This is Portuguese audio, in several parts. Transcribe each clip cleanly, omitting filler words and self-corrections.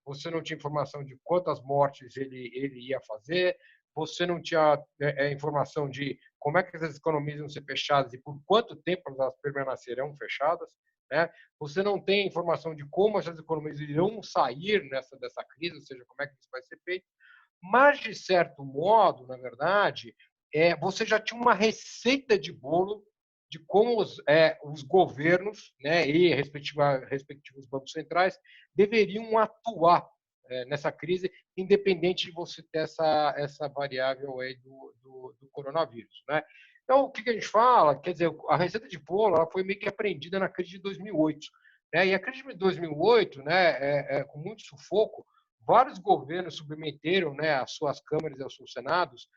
você não tinha informação de quantas mortes ele ia fazer, você não tinha informação de como é que essas economias iam ser fechadas e por quanto tempo elas permanecerão fechadas, né? Você não tem informação de como essas economias irão sair dessa crise, ou seja, como é que isso vai ser feito. Mas, de certo modo, na verdade, você já tinha uma receita de bolo de como os governos, né, e respectivos bancos centrais deveriam atuar nessa crise, independente de você ter essa variável aí do coronavírus, né? Então, o que a gente fala? Quer dizer, a receita de bolo ela foi meio que aprendida na crise de 2008. Né? E a crise de 2008, né, com muito sufoco, vários governos submeteram, né, às suas câmaras e aos seus senados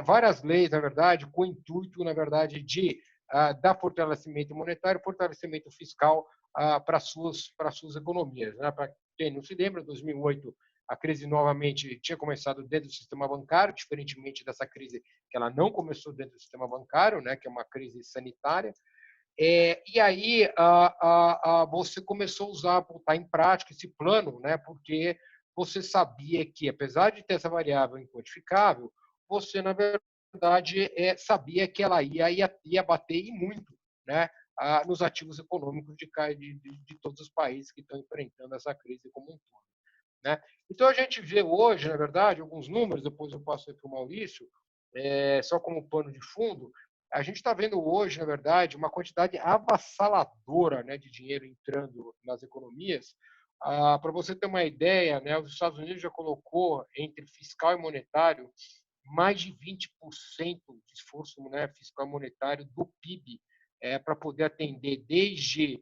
várias leis, na verdade, com o intuito, na verdade, de dar fortalecimento monetário, fortalecimento fiscal para suas economias. Né? Para quem não se lembra, em 2008 a crise novamente tinha começado dentro do sistema bancário, diferentemente dessa crise que ela não começou dentro do sistema bancário, né, que é uma crise sanitária. E aí você começou a usar, botar em prática esse plano, né, porque você sabia que, apesar de ter essa variável inquantificável, você, na verdade, sabia que ela ia bater e muito, né, nos ativos econômicos de todos os países que estão enfrentando essa crise como um todo. Né? Então, a gente vê hoje, na verdade, alguns números, depois eu passo aí para o Maurício, só como pano de fundo, a gente está vendo hoje, na verdade, uma quantidade avassaladora, né, de dinheiro entrando nas economias. Para você ter uma ideia, né, os Estados Unidos já colocou entre fiscal e monetário mais de 20% de esforço, né, fiscal e monetário do PIB para poder atender desde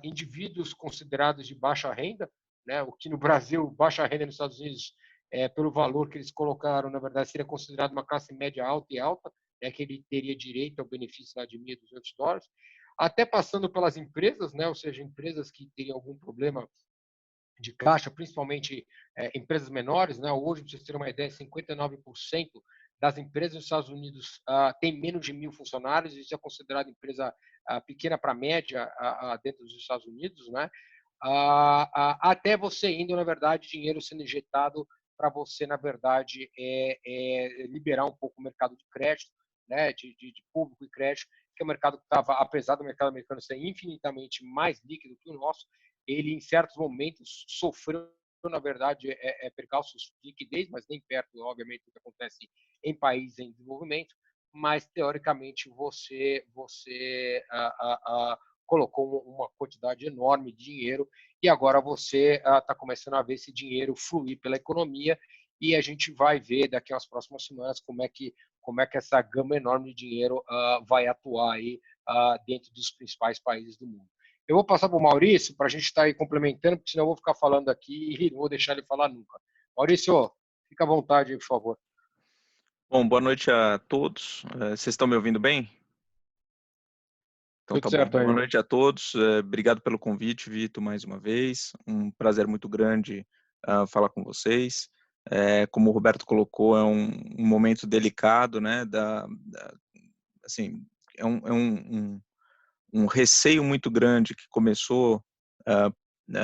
indivíduos considerados de baixa renda, né, o que no Brasil, baixa renda nos Estados Unidos, pelo valor que eles colocaram, na verdade, seria considerado uma classe média alta e alta, que ele teria direito ao benefício lá de $1.200, até passando pelas empresas, né, ou seja, empresas que teriam algum problema de caixa, principalmente empresas menores. Né? Hoje, para vocês terem uma ideia, 59% das empresas nos Estados Unidos têm menos de 1.000 funcionários, isso é considerado empresa pequena para média dentro dos Estados Unidos, né? Até você indo, na verdade, dinheiro sendo injetado para você, na verdade, liberar um pouco o mercado de crédito, né, de público e crédito, que é um mercado que estava, apesar do mercado americano ser infinitamente mais líquido que o nosso, ele, em certos momentos, sofreu, na verdade, percalços de liquidez, mas nem perto, obviamente, do que acontece em países em desenvolvimento, mas, teoricamente, você colocou uma quantidade enorme de dinheiro e agora você está começando a ver esse dinheiro fluir pela economia e a gente vai ver daqui às próximas semanas como é que essa gama enorme de dinheiro vai atuar aí dentro dos principais países do mundo. Eu vou passar para o Maurício para a gente estar aí complementando, porque senão eu vou ficar falando aqui e não vou deixar ele falar nunca. Maurício, fica à vontade aí, por favor. Bom, boa noite a todos. Vocês estão me ouvindo bem? Então Tudo tá bom. certo aí, Boa irmão. noite a todos. Obrigado pelo convite, Vitor, mais uma vez. Um prazer muito grande falar com vocês. Como o Roberto colocou, é um momento delicado, né? Assim, é um receio muito grande que começou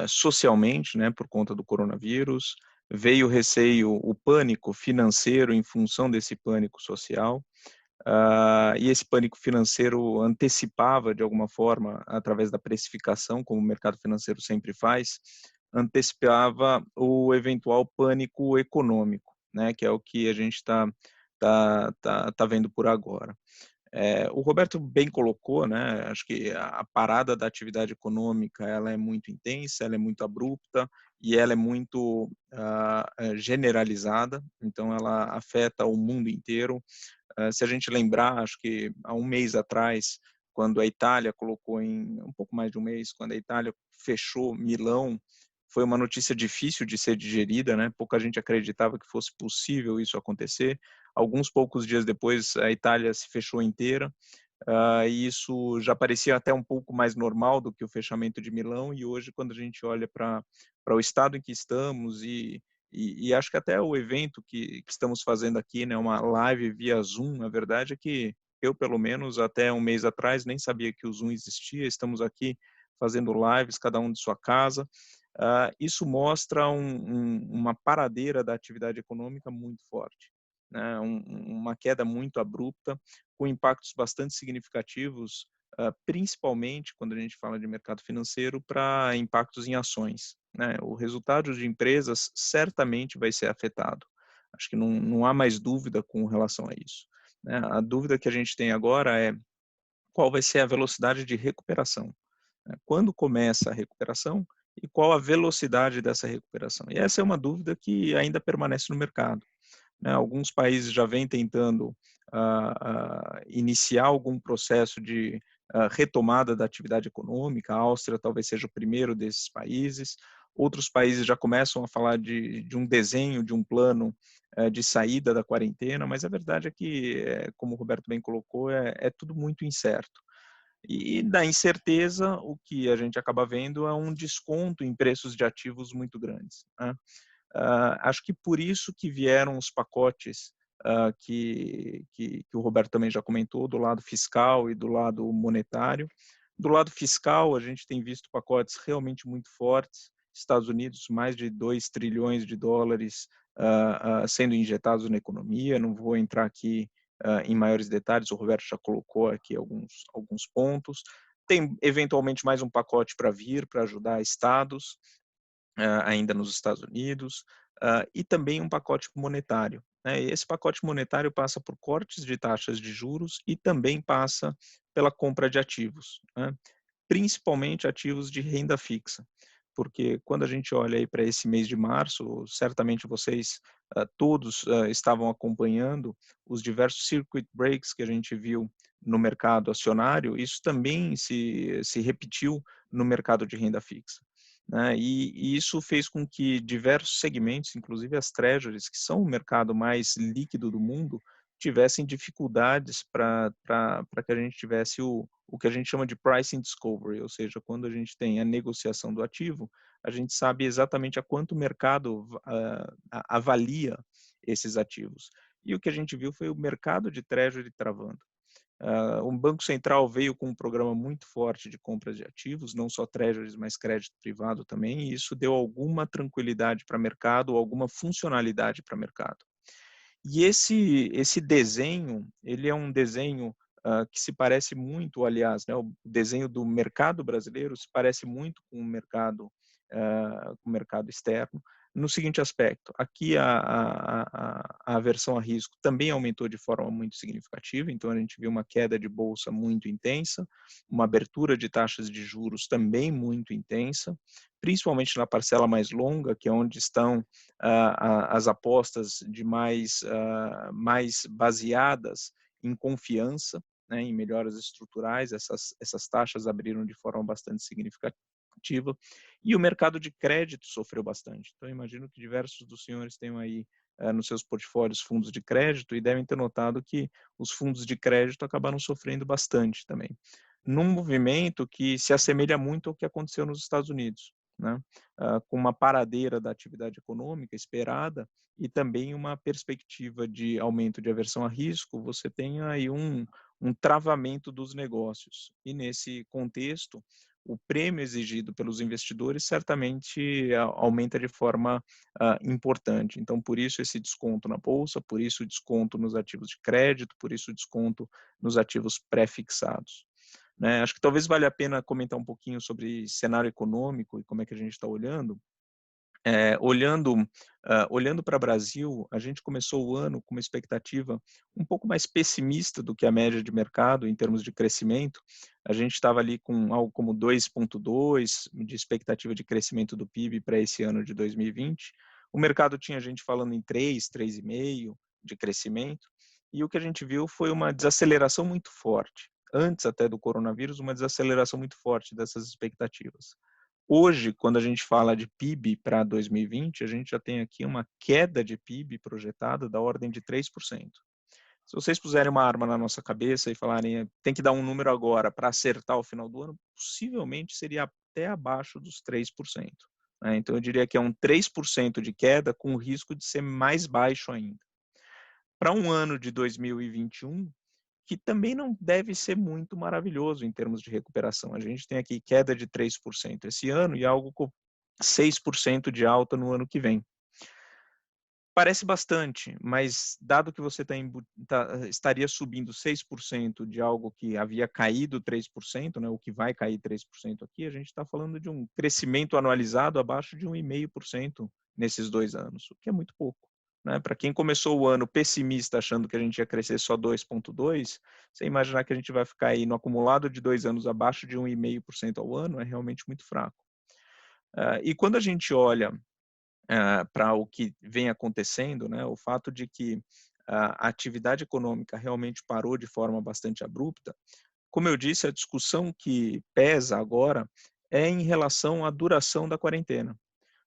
socialmente, né, por conta do coronavírus. Veio o receio, o pânico financeiro em função desse pânico social. E esse pânico financeiro antecipava, de alguma forma, através da precificação, como o mercado financeiro sempre faz, antecipava o eventual pânico econômico, né, que é o que a gente está vendo por agora. O Roberto bem colocou, né, acho que a parada da atividade econômica ela é muito intensa, ela é muito abrupta e ela é muito generalizada, então ela afeta o mundo inteiro. Se a gente lembrar, acho que há um mês atrás, quando a Itália colocou em um pouco mais de um mês, quando a Itália fechou Milão, foi uma notícia difícil de ser digerida, né? Pouca gente acreditava que fosse possível isso acontecer. Alguns poucos dias depois, a Itália se fechou inteira. E isso já parecia até um pouco mais normal do que o fechamento de Milão. E hoje, quando a gente olha para o estado em que estamos e acho que até o evento que estamos fazendo aqui, né, uma live via Zoom, a verdade é que eu, pelo menos, até um mês atrás, nem sabia que o Zoom existia. Estamos aqui fazendo lives, cada um de sua casa. isso mostra uma paradeira da atividade econômica muito forte, né? Uma queda muito abrupta, com impactos bastante significativos, principalmente quando a gente fala de mercado financeiro, para impactos em ações, né? O resultado de empresas certamente vai ser afetado. Acho que não há mais dúvida com relação a isso, né? A dúvida que a gente tem agora é qual vai ser a velocidade de recuperação, né? Quando começa a recuperação e qual a velocidade dessa recuperação? E essa é uma dúvida que ainda permanece no mercado, né? Alguns países já vêm tentando iniciar algum processo de retomada da atividade econômica. A Áustria talvez seja o primeiro desses países. Outros países já começam a falar de um desenho, de um plano de saída da quarentena, mas a verdade é que, como o Roberto bem colocou, é tudo muito incerto. E da incerteza, o que a gente acaba vendo é um desconto em preços de ativos muito grandes, né? Acho que por isso que vieram os pacotes que o Roberto também já comentou, do lado fiscal e do lado monetário. Do lado fiscal, a gente tem visto pacotes realmente muito fortes. Estados Unidos, mais de 2 trilhões de dólares sendo injetados na economia. Não vou entrar aqui em maiores detalhes, o Roberto já colocou aqui alguns pontos. Tem eventualmente mais um pacote para vir, para ajudar estados, ainda nos Estados Unidos, e também um pacote monetário, né? E esse pacote monetário passa por cortes de taxas de juros e também passa pela compra de ativos, né? Principalmente ativos de renda fixa, porque quando a gente olha aí para esse mês de março, certamente vocês todos estavam acompanhando os diversos circuit breaks que a gente viu no mercado acionário. Isso também se repetiu no mercado de renda fixa, né? E isso fez com que diversos segmentos, inclusive as treasuries, que são o mercado mais líquido do mundo, tivessem dificuldades para que a gente tivesse o que a gente chama de pricing discovery, ou seja, quando a gente tem a negociação do ativo, a gente sabe exatamente a quanto o mercado avalia esses ativos. E o que a gente viu foi o mercado de treasury travando. O Banco Central veio com um programa muito forte de compra de ativos, não só treasuries, mas crédito privado também, e isso deu alguma tranquilidade para o mercado, alguma funcionalidade para o mercado. E esse desenho, ele é um desenho que se parece muito, aliás, né, o desenho do mercado brasileiro se parece muito com o mercado externo, no seguinte aspecto: aqui a aversão a risco também aumentou de forma muito significativa, então a gente viu uma queda de bolsa muito intensa, uma abertura de taxas de juros também muito intensa, principalmente na parcela mais longa, que é onde estão as apostas de mais baseadas em confiança, né, em melhoras estruturais. Essas taxas abriram de forma bastante significativa, e o mercado de crédito sofreu bastante. Então, imagino que diversos dos senhores tenham aí nos seus portfólios fundos de crédito e devem ter notado que os fundos de crédito acabaram sofrendo bastante também, num movimento que se assemelha muito ao que aconteceu nos Estados Unidos, né? Com uma paradeira da atividade econômica esperada e também uma perspectiva de aumento de aversão a risco, você tem aí um travamento dos negócios. E nesse contexto, o prêmio exigido pelos investidores certamente aumenta de forma importante. Então, por isso esse desconto na bolsa, por isso o desconto nos ativos de crédito, por isso o desconto nos ativos pré-fixados, né? Acho que talvez valha a pena comentar um pouquinho sobre cenário econômico e como é que a gente está olhando. Olhando para o Brasil, a gente começou o ano com uma expectativa um pouco mais pessimista do que a média de mercado em termos de crescimento. A gente estava ali com algo como 2,2 de expectativa de crescimento do PIB para esse ano de 2020. O mercado tinha gente falando em 3, 3,5 de crescimento, e o que a gente viu foi uma desaceleração muito forte. Antes até do coronavírus, uma desaceleração muito forte dessas expectativas. Hoje, quando a gente fala de PIB para 2020, a gente já tem aqui uma queda de PIB projetada da ordem de 3%. Se vocês puserem uma arma na nossa cabeça e falarem tem que dar um número agora para acertar o final do ano, possivelmente seria até abaixo dos 3%, né? Então, eu diria que é um 3% de queda com o risco de ser mais baixo ainda. Para um ano de 2021, que também não deve ser muito maravilhoso em termos de recuperação. A gente tem aqui queda de 3% esse ano e algo 6% de alta no ano que vem. Parece bastante, mas dado que você estaria subindo 6% de algo que havia caído 3%, né, o que vai cair 3% aqui, a gente está falando de um crescimento anualizado abaixo de 1,5% nesses 2 anos, o que é muito pouco. Né? Para quem começou o ano pessimista achando que a gente ia crescer só 2,2%, você imaginar que a gente vai ficar aí no acumulado de 2 anos abaixo de 1,5% ao ano é realmente muito fraco. E quando a gente olha para o que vem acontecendo, né, o fato de que a atividade econômica realmente parou de forma bastante abrupta, como eu disse, a discussão que pesa agora é em relação à duração da quarentena.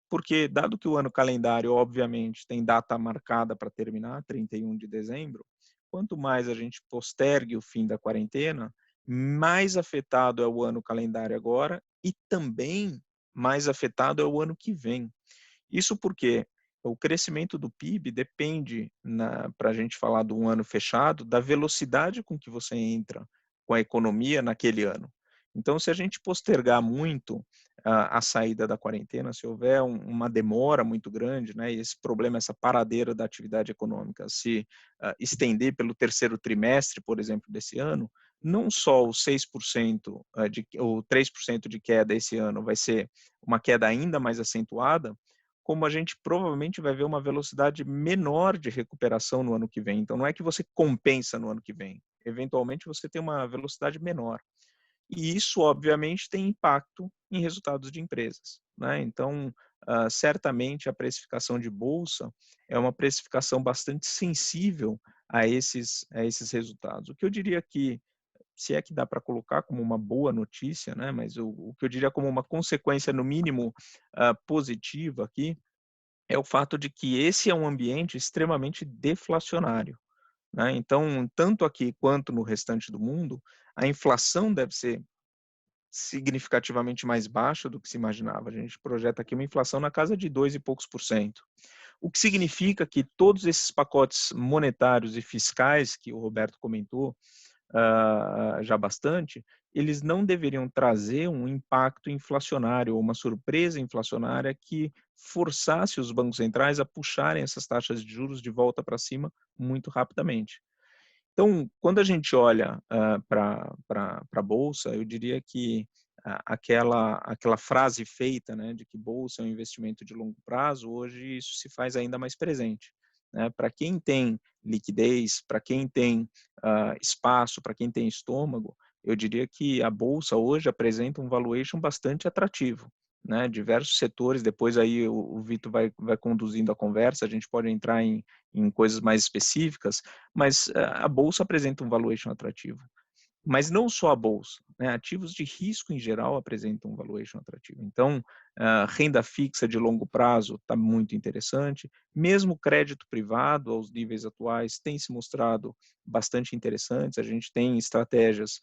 Porque, dado que o ano calendário, obviamente, tem data marcada para terminar, 31 de dezembro, quanto mais a gente postergue o fim da quarentena, mais afetado é o ano calendário agora e também mais afetado é o ano que vem. Isso porque o crescimento do PIB depende, para a gente falar de um ano fechado, da velocidade com que você entra com a economia naquele ano. Então, se a gente postergar muito a saída da quarentena, se houver uma demora muito grande, né, e esse problema, essa paradeira da atividade econômica se estender pelo terceiro trimestre, por exemplo, desse ano, não só os 6% ou 3% de queda esse ano vai ser uma queda ainda mais acentuada, como a gente provavelmente vai ver uma velocidade menor de recuperação no ano que vem. Então, não é que você compensa no ano que vem. Eventualmente, você tem uma velocidade menor. E isso, obviamente, tem impacto em resultados de empresas. Né? Então, certamente, a precificação de bolsa é uma precificação bastante sensível a esses resultados. O que eu diria que, se é que dá para colocar como uma boa notícia, né? Mas o que eu diria como uma consequência, no mínimo, positiva aqui, é o fato de que esse é um ambiente extremamente deflacionário. Né? Então, tanto aqui quanto no restante do mundo, a inflação deve ser significativamente mais baixa do que se imaginava. A gente projeta aqui uma inflação na casa de 2 e poucos por cento. O que significa que todos esses pacotes monetários e fiscais que o Roberto comentou, já bastante, eles não deveriam trazer um impacto inflacionário ou uma surpresa inflacionária que forçasse os bancos centrais a puxarem essas taxas de juros de volta para cima muito rapidamente. Então, quando a gente olha para a Bolsa, eu diria que aquela frase feita, né, de que Bolsa é um investimento de longo prazo, hoje isso se faz ainda mais presente. Né? Para quem tem liquidez, para quem tem espaço, para quem tem estômago, eu diria que a Bolsa hoje apresenta um valuation bastante atrativo. Né? Diversos setores, depois aí o Vitor vai conduzindo a conversa, a gente pode entrar em coisas mais específicas, mas a bolsa apresenta um valuation atrativo. Mas não só a bolsa, né? Ativos de risco em geral apresentam um valuation atrativo. Então, renda fixa de longo prazo está muito interessante. Mesmo crédito privado, aos níveis atuais, tem se mostrado bastante interessantes. A gente tem estratégias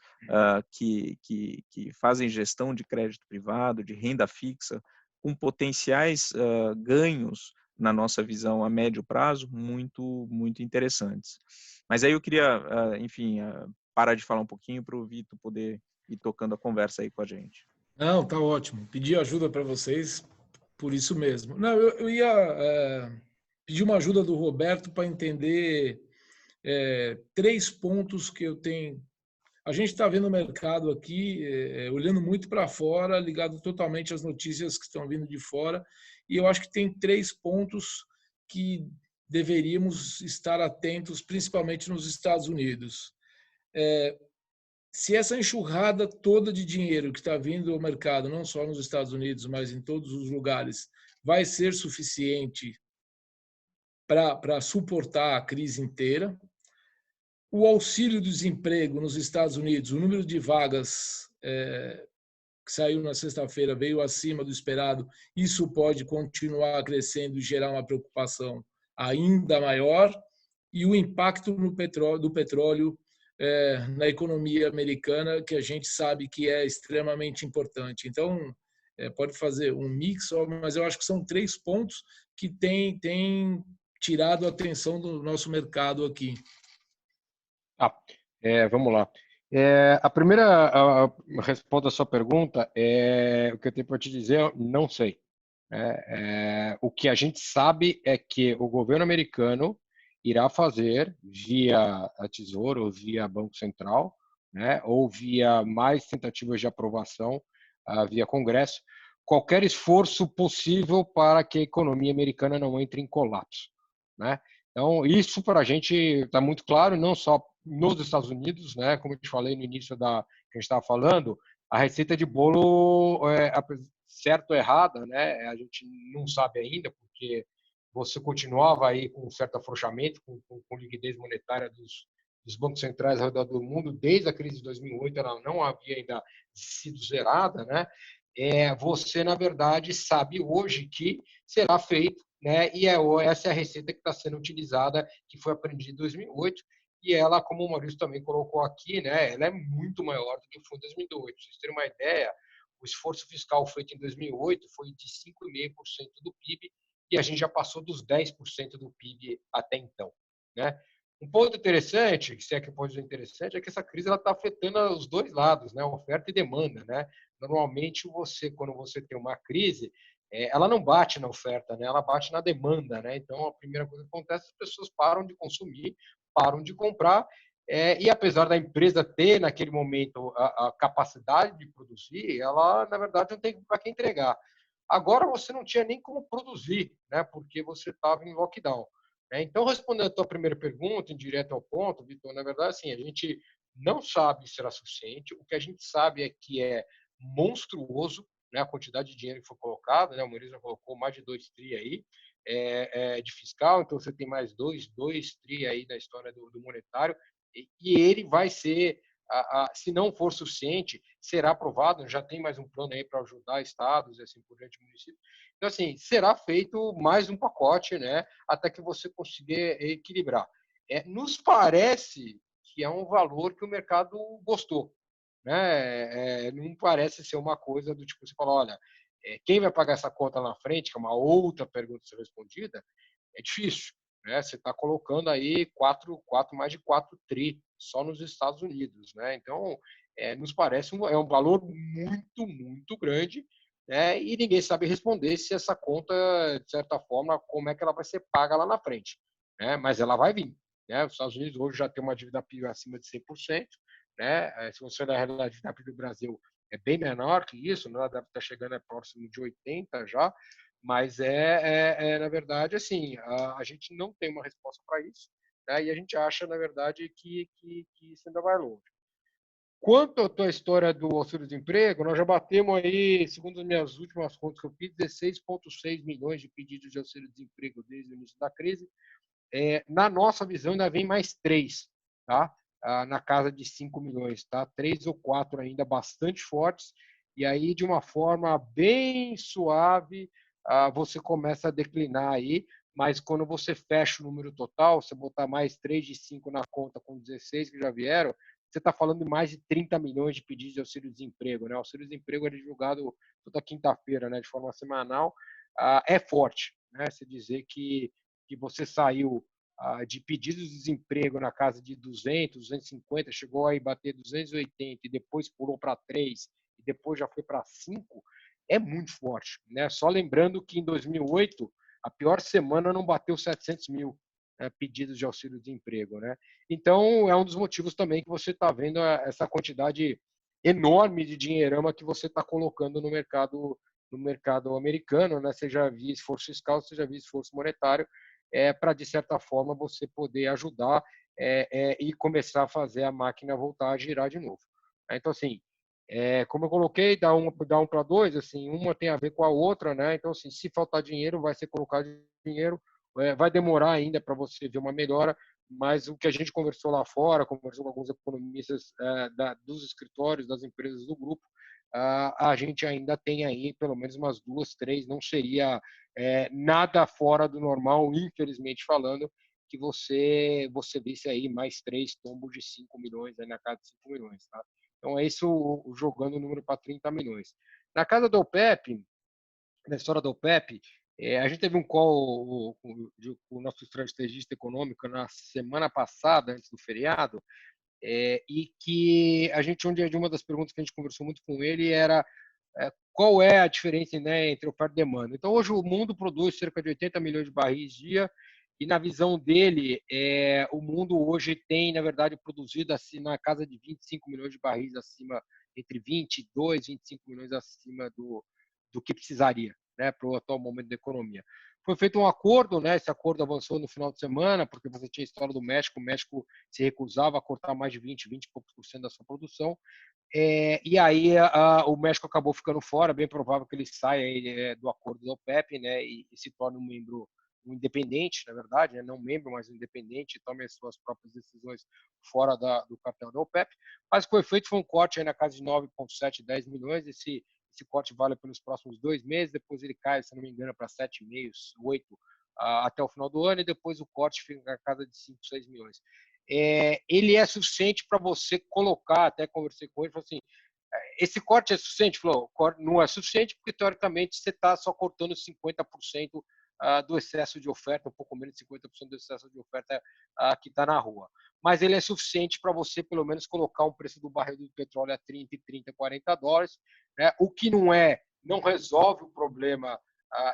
que fazem gestão de crédito privado, de renda fixa, com potenciais ganhos na nossa visão a médio prazo, muito, muito interessantes. Mas aí eu queria, enfim, parar de falar um pouquinho para o Vitor poder ir tocando a conversa aí com a gente. Não, tá ótimo. Pedi ajuda para vocês por isso mesmo. Não, eu ia pedir uma ajuda do Roberto para entender 3 pontos que eu tenho. A gente está vendo o mercado aqui, olhando muito para fora, ligado totalmente às notícias que estão vindo de fora, e eu acho que tem 3 pontos que deveríamos estar atentos, principalmente nos Estados Unidos. Se essa enxurrada toda de dinheiro que está vindo ao mercado, não só nos Estados Unidos, mas em todos os lugares, vai ser suficiente para suportar a crise inteira. O auxílio-desemprego nos Estados Unidos, o número de vagas que saiu na sexta-feira veio acima do esperado, isso pode continuar crescendo e gerar uma preocupação ainda maior. E o impacto do petróleo na economia americana, que a gente sabe que é extremamente importante. Então, pode fazer um mix, mas eu acho que são 3 pontos que têm tirado a atenção do nosso mercado aqui. Vamos lá. A primeira resposta à sua pergunta o que eu tenho para te dizer, não sei. O que a gente sabe é que o governo americano irá fazer via a Tesouro, ou via Banco Central, né, ou via mais tentativas de aprovação via Congresso, qualquer esforço possível para que a economia americana não entre em colapso, né? Então, isso para a gente está muito claro, não só nos Estados Unidos, né? Como eu te falei no início que a gente estava falando, a receita de bolo, certo ou errada, né? A gente não sabe ainda, porque você continuava aí com um certo afrouxamento, com liquidez monetária dos bancos centrais ao redor do mundo, desde a crise de 2008, ela não havia ainda sido zerada, né? Você, na verdade, sabe hoje que será feito, né? E essa é a receita que está sendo utilizada, que foi aprendida em 2008, e ela, como o Maurício também colocou aqui, né? Ela é muito maior do que foi em 2008. Para vocês terem uma ideia, o esforço fiscal feito em 2008 foi de 5,5% do PIB, e a gente já passou dos 10% do PIB até então, né? Um ponto interessante, se é que pode ser interessante, é que essa crise está afetando os dois lados, né? Oferta e demanda, né? Normalmente, quando você tem uma crise, ela não bate na oferta, né? Ela bate na demanda, né? Então, a primeira coisa que acontece, as pessoas param de consumir, param de comprar, e apesar da empresa ter, naquele momento, a capacidade de produzir, ela, na verdade, não tem para quem entregar. Agora, você não tinha nem como produzir, né? Porque você estava em lockdown. Então, respondendo a tua primeira pergunta, em direto ao ponto, Vitor, na verdade, assim, a gente não sabe se será suficiente. O que a gente sabe é que é monstruoso, né, a quantidade de dinheiro que foi colocado, né, o Maurício já colocou mais de 2 tri aí de fiscal, então você tem mais 2 tri aí da história do monetário, e ele vai ser, se não for suficiente, será aprovado, já tem mais um plano aí para ajudar estados e assim por diante, municípios. Então, assim, será feito mais um pacote, né, até que você consiga equilibrar. Nos parece que é um valor que o mercado gostou, né? Não parece ser uma coisa do tipo, você fala, olha, quem vai pagar essa conta lá na frente, que é uma outra pergunta a ser respondida, é difícil, né? Você está colocando aí mais de 4 tri só nos Estados Unidos, né? Então, nos parece é um valor muito, muito grande, né? E ninguém sabe responder se essa conta, de certa forma, como é que ela vai ser paga lá na frente, né? Mas ela vai vir, né? Os Estados Unidos hoje já tem uma dívida PIB acima de 100%, né? Se você olhar a realidade da PIB do Brasil, é bem menor que isso, né? Ela deve estar chegando próximo de 80 já, mas na verdade, assim, a gente não tem uma resposta para isso, né? E a gente acha, na verdade, que isso ainda vai longe. Quanto à tua história do auxílio-desemprego, nós já batemos aí, segundo as minhas últimas contas que eu fiz, 16,6 milhões de pedidos de auxílio-desemprego desde o início da crise. Na nossa visão, ainda vem mais 3, tá? Na casa de 5 milhões, tá? 3 ou 4 ainda bastante fortes, e aí, de uma forma bem suave, você começa a declinar aí, mas quando você fecha o número total, você botar mais 3 de 5 na conta com 16 que já vieram, você está falando de mais de 30 milhões de pedidos de auxílio-desemprego, né? O auxílio-desemprego é divulgado toda quinta-feira, né, de forma semanal. É forte, né? Se dizer que você saiu de pedidos de desemprego na casa de 200, 250, chegou a bater 280 e depois pulou para 3 e depois já foi para 5, é muito forte, né? Só lembrando que em 2008 a pior semana não bateu 700 mil pedidos de auxílio-desemprego, né? Então é um dos motivos também que você está vendo essa quantidade enorme de dinheirama que você está colocando no mercado americano, né? Seja via esforço fiscal, seja via esforço monetário, para, de certa forma, você poder ajudar e começar a fazer a máquina voltar a girar de novo. Então, assim, como eu coloquei, dá um para dois, assim, uma tem a ver com a outra, né? Então, assim, se faltar dinheiro, vai ser colocado dinheiro, vai demorar ainda para você ver uma melhora, mas o que a gente conversou lá fora, conversou com alguns economistas dos escritórios, das empresas do grupo, a gente ainda tem aí pelo menos umas 2, 3, não seria nada fora do normal, infelizmente falando, que você visse aí mais 3 tombos de 5 milhões, aí na casa de 5 milhões. Tá? Então é isso jogando o número para 30 milhões. Na casa do OPEP, na história do OPEP, a gente teve um call com o nosso estrategista econômico na semana passada, antes do feriado, e que a gente, de uma das perguntas que a gente conversou muito com ele era qual é a diferença, né, entre oferta e demanda. Então, hoje o mundo produz cerca de 80 milhões de barris dia, e na visão dele, o mundo hoje tem, na verdade, produzido assim, na casa de 25 milhões de barris acima, entre 22 e 25 milhões acima do que precisaria, né, para o atual momento da economia. Foi feito um acordo, né, esse acordo avançou no final de semana, porque você tinha a história do México, o México se recusava a cortar mais de 20 e poucos por cento da sua produção, e aí o México acabou ficando fora, bem provável que ele saia do acordo da OPEP, né, e se torne um membro independente, na verdade, né, não membro, mas independente, tome as suas próprias decisões fora do cartel da OPEP. Mas o que foi feito foi um corte aí na casa de 9,7, 10 milhões. Esse corte vale pelos próximos 2 meses, depois ele cai, se não me engano, para 7,5, 8 até o final do ano, e depois o corte fica na casa de 5, 6 milhões. Ele é suficiente para você colocar, até conversei com ele, falou assim, esse corte é suficiente? Falou, não é suficiente porque, teoricamente, você está só cortando 50% do excesso de oferta, um pouco menos de 50% do excesso de oferta que está na rua. Mas ele é suficiente para você, pelo menos, colocar o preço do barril do petróleo a 30, 40 dólares, né? O que não resolve o problema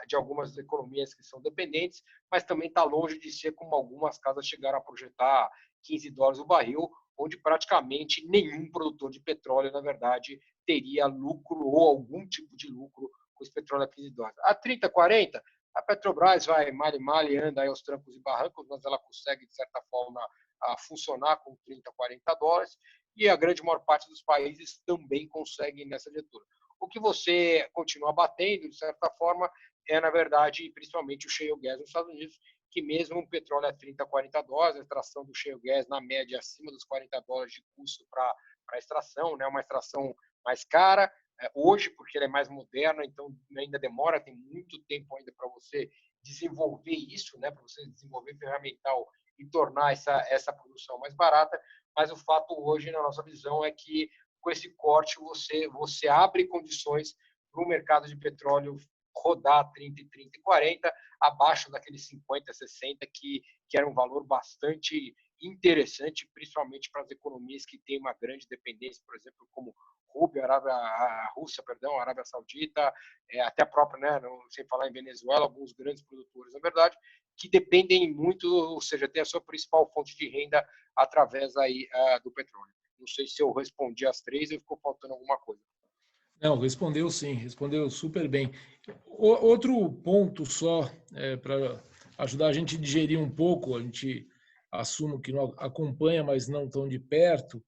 de algumas economias que são dependentes, mas também está longe de ser como algumas casas chegaram a projetar 15 dólares o barril, onde praticamente nenhum produtor de petróleo, na verdade, teria lucro ou algum tipo de lucro com esse petróleo a 15 dólares. A 30, 40, a Petrobras vai mal e anda aí aos trancos e barrancos, mas ela consegue, de certa forma, funcionar com 30, 40 dólares, e a grande maior parte dos países também consegue nessa diretora. O que você continua batendo, de certa forma, na verdade, principalmente o shale gas nos Estados Unidos, que mesmo um petróleo a 30, 40 dólares, a extração do shale gas, na média, acima dos 40 dólares de custo para a extração, né, uma extração mais cara, hoje, porque ela é mais moderna, então ainda demora, tem muito tempo ainda para você desenvolver isso, né, para você desenvolver ferramental e tornar essa produção mais barata, mas o fato hoje, na nossa visão, é que com esse corte você abre condições para o mercado de petróleo rodar 30, 30 e 40, abaixo daqueles 50, 60, que era um valor bastante interessante, principalmente para as economias que têm uma grande dependência, por exemplo, como a Rússia, a Arábia Saudita, até a própria, né, sem falar em Venezuela, alguns grandes produtores, na verdade, que dependem muito, ou seja, tem a sua principal fonte de renda através aí do petróleo. Não sei se eu respondi as três ou ficou faltando alguma coisa. Não, respondeu sim, respondeu super bem. Outro ponto só, para ajudar a gente a digerir um pouco, a gente assume que não acompanha, mas não tão de perto.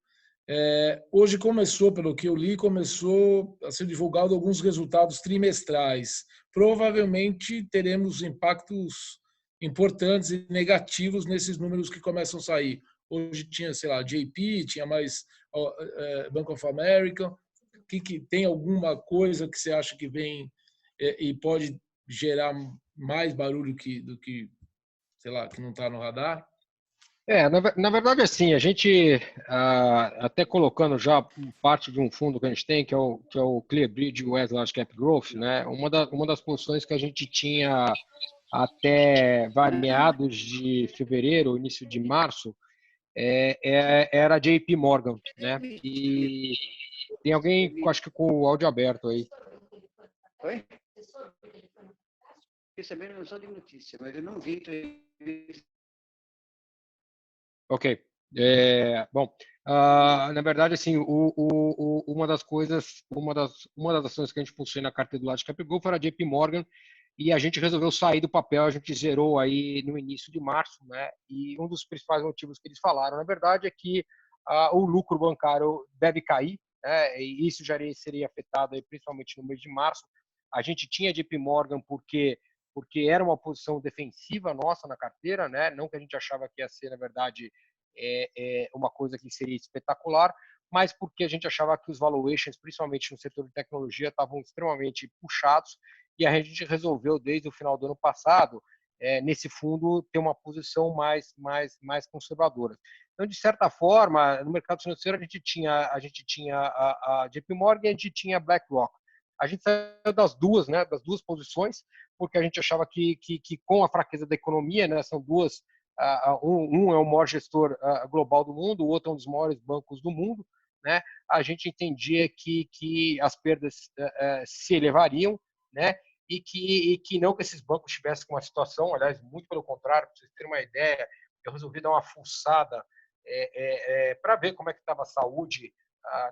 Hoje começou, pelo que eu li, começou a ser divulgado alguns resultados trimestrais. Provavelmente teremos impactos importantes e negativos nesses números que começam a sair. Hoje tinha, sei lá, JP, tinha mais Bank of America. Que tem alguma coisa que você acha que vem e pode gerar mais barulho do que, sei lá, que não está no radar? Na verdade, assim, a gente, até colocando já parte de um fundo que a gente tem, que é o ClearBridge US Large Cap Growth, né? Uma das posições que a gente tinha até meados de fevereiro, início de março, era a JP Morgan, né? E tem alguém, acho que com o áudio aberto aí. Oi? Fiquei sabendo só de notícia, mas eu não vi. Ok. Bom, na verdade, assim, uma das ações que a gente possui na carteira do Large Cap Growth era a JP Morgan, e a gente resolveu sair do papel, a gente zerou aí no início de março, né? E um dos principais motivos que eles falaram, na verdade, é que o lucro bancário deve cair, né? E isso já seria afetado aí, principalmente no mês de março. A gente tinha a JP Morgan porque era uma posição defensiva nossa na carteira, né? Não que a gente achava que ia ser, na verdade, uma coisa que seria espetacular, mas porque a gente achava que os valuations, principalmente no setor de tecnologia, estavam extremamente puxados, e a gente resolveu, desde o final do ano passado, nesse fundo, ter uma posição mais conservadora. Então, de certa forma, no mercado financeiro, a gente tinha a JP Morgan e a gente tinha a BlackRock. A gente saiu das duas, né, das duas posições, porque a gente achava que com a fraqueza da economia, né, são duas, um é o maior gestor global do mundo, o outro é um dos maiores bancos do mundo, né, a gente entendia que as perdas se elevariam, né, e que não que esses bancos estivessem com uma situação, aliás, muito pelo contrário, para vocês terem uma ideia, eu resolvi dar uma fuçada para ver como é que estava a saúde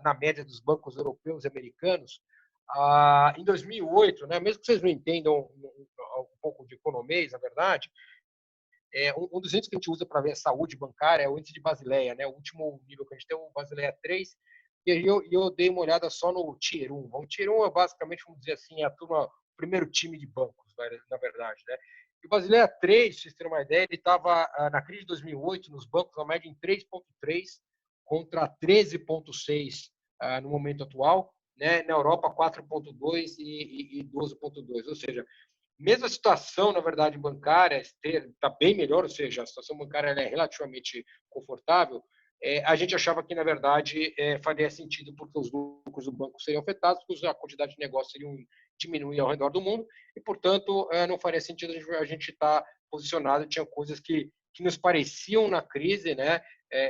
na média dos bancos europeus e americanos. Em 2008, né, mesmo que vocês não entendam um pouco de economês, na verdade, um dos índices que a gente usa para ver a saúde bancária é o índice de Basileia, né? O último nível que a gente tem é o Basileia 3, e aí eu dei uma olhada só no Tier 1. O Tier 1 é basicamente, vamos dizer assim, o primeiro time de bancos, na verdade, né? E o Basileia 3, para vocês terem uma ideia, ele estava na crise de 2008, nos bancos, a média em 3,3 contra 13,6 no momento atual, né? Na Europa, 4,2 e 12,2, ou seja, mesmo a situação, na verdade, bancária está bem melhor, ou seja, a situação bancária é relativamente confortável, a gente achava que, na verdade, faria sentido porque os lucros do banco seriam afetados, porque a quantidade de negócios iriam diminuir ao redor do mundo, e, portanto, não faria sentido a gente estar posicionado. Tinha coisas que nos pareciam na crise, né?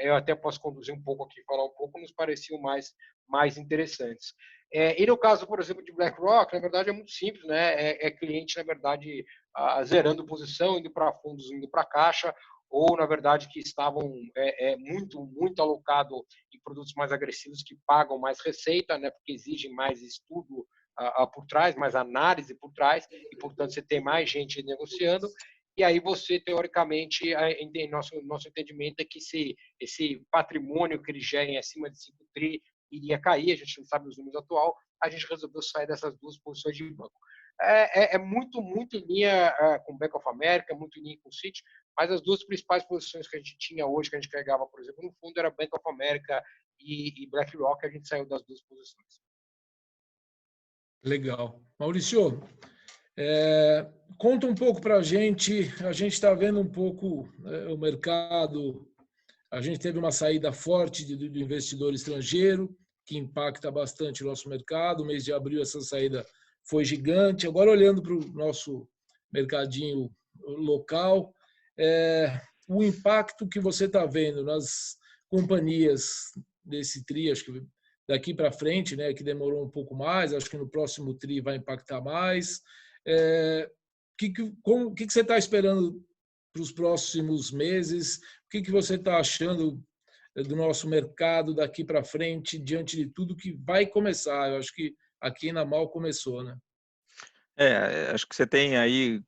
Eu até posso conduzir um pouco aqui, falar um pouco, nos pareciam mais interessantes. E no caso, por exemplo, de BlackRock, na verdade é muito simples, né? Cliente, na verdade, zerando posição, indo para fundos, indo para caixa, ou, na verdade, que estavam muito alocado em produtos mais agressivos que pagam mais receita, né? Porque exigem mais estudo por trás, mais análise por trás, e, portanto, você tem mais gente negociando. E aí você, teoricamente, nosso entendimento é que esse patrimônio que eles gerem acima de 5 tri iria cair, a gente não sabe os números atual, a gente resolveu sair dessas duas posições de banco. Muito em linha com Bank of America, muito em linha com o Citi, mas as duas principais posições que a gente tinha hoje, que a gente carregava, por exemplo, no fundo, era Bank of America e BlackRock, a gente saiu das duas posições. Legal. Maurício, conta um pouco para a gente está vendo um pouco o mercado, a gente teve uma saída forte do investidor estrangeiro, que impacta bastante o nosso mercado, o mês de abril essa saída foi gigante, agora olhando para o nosso mercadinho local, o impacto que você está vendo nas companhias desse TRI, acho que daqui para frente, né, que demorou um pouco mais, acho que no próximo TRI vai impactar mais. O que você está esperando para os próximos meses? O que você está achando do nosso mercado daqui para frente, diante de tudo que vai começar? Eu acho que aqui ainda mal começou, né? Acho que você tem aí,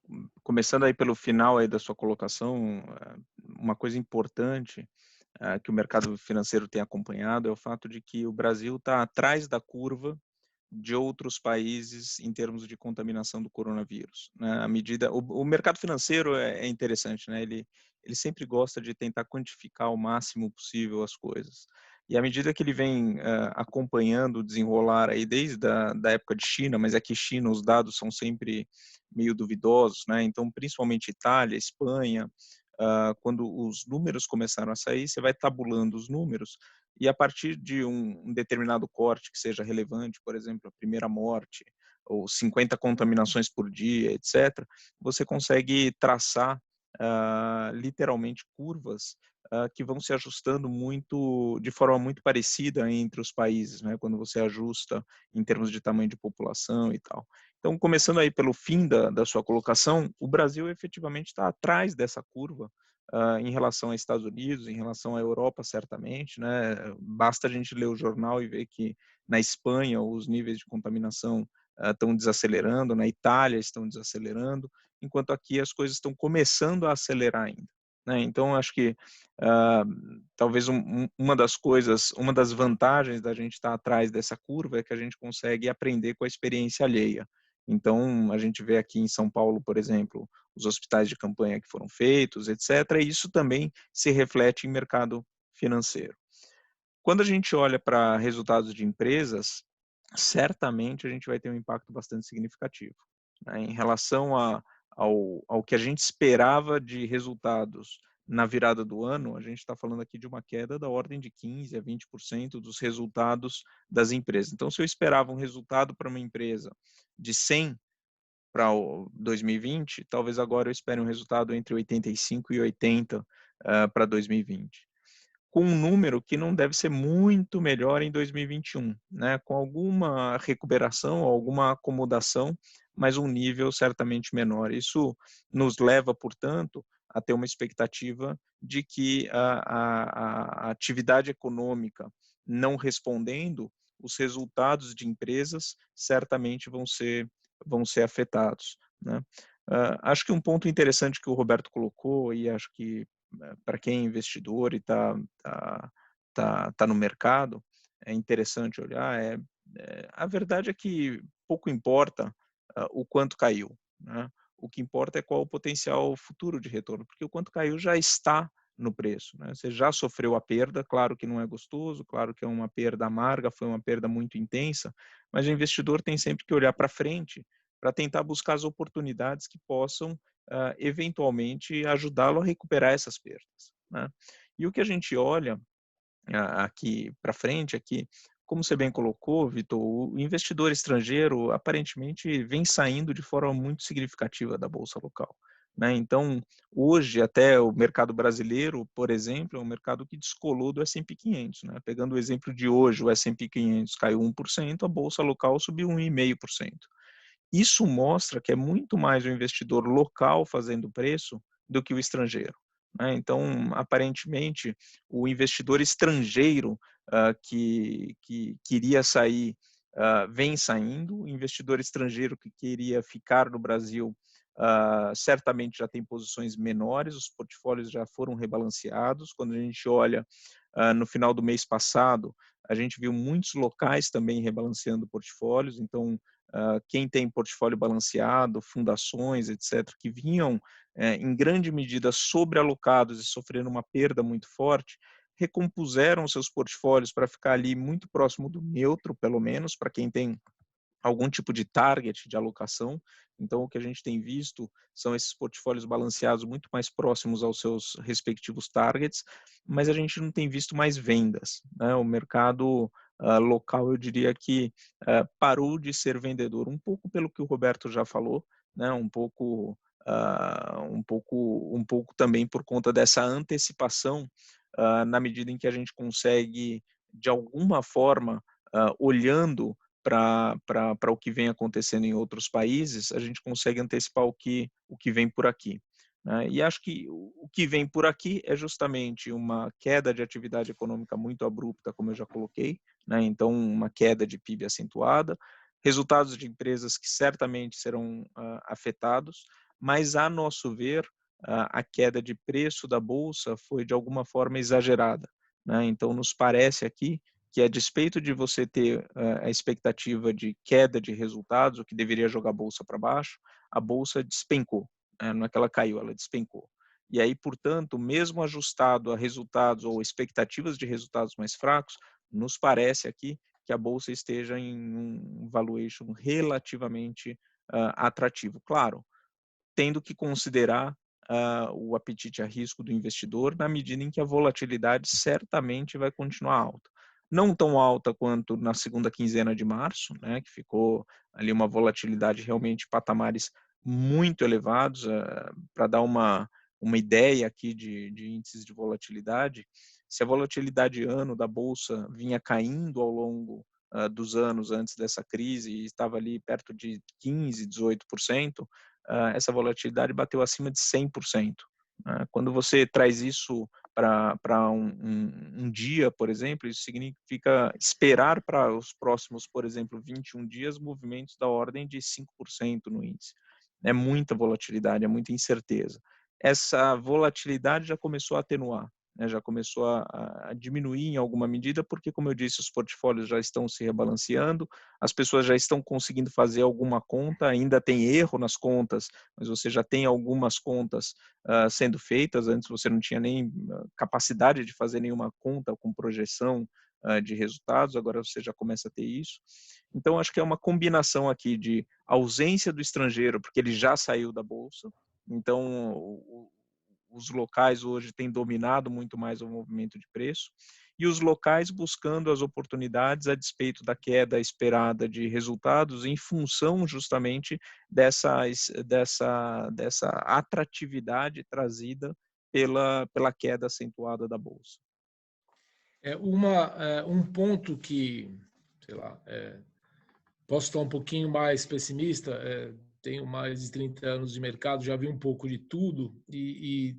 começando aí pelo final aí da sua colocação, uma coisa importante que o mercado financeiro tem acompanhado é o fato de que o Brasil está atrás da curva de outros países em termos de contaminação do coronavírus, né? À medida, o mercado financeiro é interessante, né? Ele sempre gosta de tentar quantificar o máximo possível as coisas. E à medida que ele vem acompanhando o desenrolar aí desde da época de China, mas aqui China os dados são sempre meio duvidosos, né? Então, principalmente Itália, Espanha, quando os números começaram a sair, você vai tabulando os números e a partir de um determinado corte que seja relevante, por exemplo, a primeira morte, ou 50 contaminações por dia, etc., você consegue traçar literalmente curvas que vão se ajustando de forma muito parecida entre os países, né, quando você ajusta em termos de tamanho de população e tal. Então, começando aí pelo fim da sua colocação, o Brasil efetivamente está atrás dessa curva, em relação aos Estados Unidos, em relação à Europa, certamente, né? Basta a gente ler o jornal e ver que na Espanha os níveis de contaminação estão desacelerando, na Itália estão desacelerando, enquanto aqui as coisas estão começando a acelerar ainda, né? Então, acho que talvez uma das vantagens da gente estar atrás dessa curva é que a gente consegue aprender com a experiência alheia. Então, a gente vê aqui em São Paulo, por exemplo, os hospitais de campanha que foram feitos, etc. E isso também se reflete em mercado financeiro. Quando a gente olha para resultados de empresas, certamente a gente vai ter um impacto bastante significativo, né? Em relação ao que a gente esperava de resultados na virada do ano, a gente está falando aqui de uma queda da ordem de 15% a 20% dos resultados das empresas. Então, se eu esperava um resultado para uma empresa de 100 para o 2020, talvez agora eu espere um resultado entre 85 e 80 para 2020. com um número que não deve ser muito melhor em 2021, né? Com alguma recuperação, alguma acomodação, mas um nível certamente menor. Isso nos leva, portanto, a ter uma expectativa de que a atividade econômica não respondendo, os resultados de empresas certamente vão ser afetados, né? Acho que um ponto interessante que o Roberto colocou, e acho que para quem é investidor e tá no mercado, é interessante olhar, a verdade é que pouco importa o quanto caiu, né? O que importa é qual o potencial futuro de retorno, porque o quanto caiu já está no preço, né? Você já sofreu a perda, claro que não é gostoso, claro que é uma perda amarga, foi uma perda muito intensa, mas o investidor tem sempre que olhar para frente para tentar buscar as oportunidades que possam eventualmente ajudá-lo a recuperar essas perdas, né? E o que a gente olha aqui para frente, aqui, como você bem colocou, Vitor, o investidor estrangeiro aparentemente vem saindo de forma muito significativa da bolsa local, né? Então, hoje até o mercado brasileiro, por exemplo, é um mercado que descolou do S&P 500, né? Pegando o exemplo de hoje, o S&P 500 caiu 1%, a bolsa local subiu 1,5%. Isso mostra que é muito mais o investidor local fazendo preço do que o estrangeiro, né? Então, aparentemente, o investidor estrangeiro que queria sair vem saindo, o investidor estrangeiro que queria ficar no Brasil certamente já tem posições menores, os portfólios já foram rebalanceados. Quando a gente olha no final do mês passado, a gente viu muitos locais também rebalanceando portfólios, então quem tem portfólio balanceado, fundações, etc., que vinham em grande medida sobrealocados e sofrendo uma perda muito forte, recompuseram seus portfólios para ficar ali muito próximo do neutro, pelo menos, para quem tem algum tipo de target de alocação. Então, o que a gente tem visto são esses portfólios balanceados muito mais próximos aos seus respectivos targets, mas a gente não tem visto mais vendas, né? O mercado local, eu diria que parou de ser vendedor, um pouco pelo que o Roberto já falou, né? Um pouco também por conta dessa antecipação, na medida em que a gente consegue, de alguma forma, olhando para o que vem acontecendo em outros países, a gente consegue antecipar o que vem por aqui, né? E acho que o que vem por aqui é justamente uma queda de atividade econômica muito abrupta, como eu já coloquei, né? Então, uma queda de PIB acentuada, resultados de empresas que certamente serão afetados, mas, a nosso ver, a queda de preço da Bolsa foi, de alguma forma, exagerada, né? Então, nos parece aqui que, a despeito de você ter a expectativa de queda de resultados, o que deveria jogar a bolsa para baixo, a bolsa despencou, né? Não é que ela caiu, ela despencou. E aí, portanto, mesmo ajustado a resultados ou expectativas de resultados mais fracos, nos parece aqui que a bolsa esteja em um valuation relativamente atrativo. Claro, tendo que considerar o apetite a risco do investidor na medida em que a volatilidade certamente vai continuar alta. Não tão alta quanto na segunda quinzena de março, né, que ficou ali uma volatilidade realmente patamares muito elevados. Para dar uma ideia aqui de índices de volatilidade, se a volatilidade ano da Bolsa vinha caindo ao longo dos anos antes dessa crise e estava ali perto de 15%, 18%, essa volatilidade bateu acima de 100%. Quando você traz isso para um dia, por exemplo, isso significa esperar para os próximos, por exemplo, 21 dias, movimentos da ordem de 5% no índice. É muita volatilidade, é muita incerteza. Essa volatilidade já começou a atenuar, né? Já começou a diminuir em alguma medida, porque, como eu disse, os portfólios já estão se rebalanceando, as pessoas já estão conseguindo fazer alguma conta, ainda tem erro nas contas, mas você já tem algumas contas sendo feitas. Antes você não tinha nem capacidade de fazer nenhuma conta com projeção de resultados, agora você já começa a ter isso. Então, acho que é uma combinação aqui de ausência do estrangeiro, porque ele já saiu da Bolsa, então os locais hoje têm dominado muito mais o movimento de preço, e os locais buscando as oportunidades a despeito da queda esperada de resultados, em função justamente dessa atratividade trazida pela queda acentuada da Bolsa. Um ponto que, sei lá, posso estar um pouquinho mais pessimista, tenho mais de 30 anos de mercado, já vi um pouco de tudo e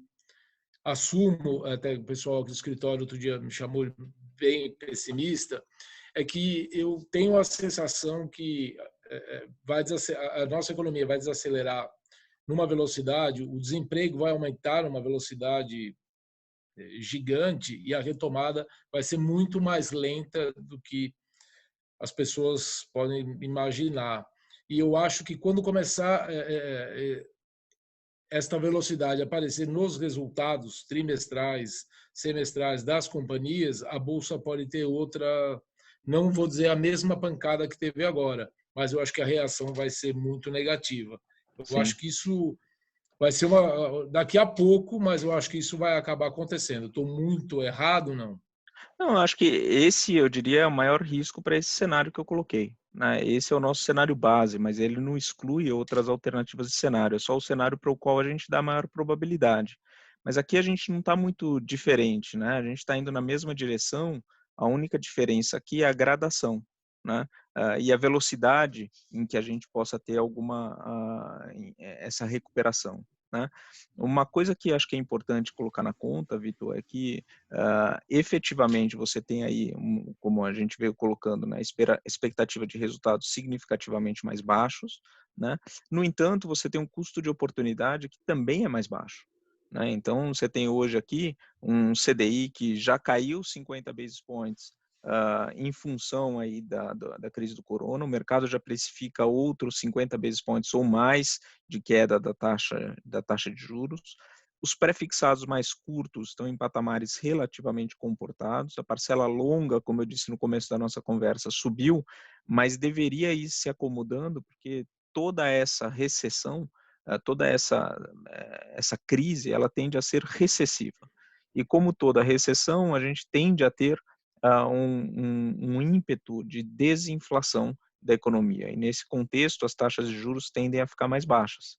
assumo, até o pessoal do escritório outro dia me chamou bem pessimista, é que eu tenho a sensação que a nossa economia vai desacelerar numa velocidade, o desemprego vai aumentar numa velocidade gigante e a retomada vai ser muito mais lenta do que as pessoas podem imaginar. E eu acho que quando começar esta velocidade aparecer nos resultados trimestrais, semestrais das companhias, a bolsa pode ter outra, não vou dizer a mesma pancada que teve agora, mas eu acho que a reação vai ser muito negativa. Eu Sim. acho que isso vai ser daqui a pouco, mas eu acho que isso vai acabar acontecendo. Estou muito errado, não? Não, acho que esse, eu diria, é o maior risco para esse cenário que eu coloquei, né? Esse é o nosso cenário base, mas ele não exclui outras alternativas de cenário, é só o cenário para o qual a gente dá maior probabilidade. Mas aqui a gente não está muito diferente, né? A gente está indo na mesma direção, a única diferença aqui é a gradação, né? E a velocidade em que a gente possa ter essa recuperação, né? Uma coisa que acho que é importante colocar na conta, Vitor, é que efetivamente você tem aí, como a gente veio colocando, né, expectativa de resultados significativamente mais baixos, né? No entanto, você tem um custo de oportunidade que também é mais baixo, né? Então, você tem hoje aqui um CDI que já caiu 50 basis points em função aí da crise do corona, o mercado já precifica outros 50 basis points ou mais de queda da taxa de juros. Os pré-fixados mais curtos estão em patamares relativamente comportados. A parcela longa, como eu disse no começo da nossa conversa, subiu, mas deveria ir se acomodando, porque toda essa recessão, toda essa crise, ela tende a ser recessiva. E como toda recessão, a gente tende a ter um ímpeto de desinflação da economia. E nesse contexto, as taxas de juros tendem a ficar mais baixas.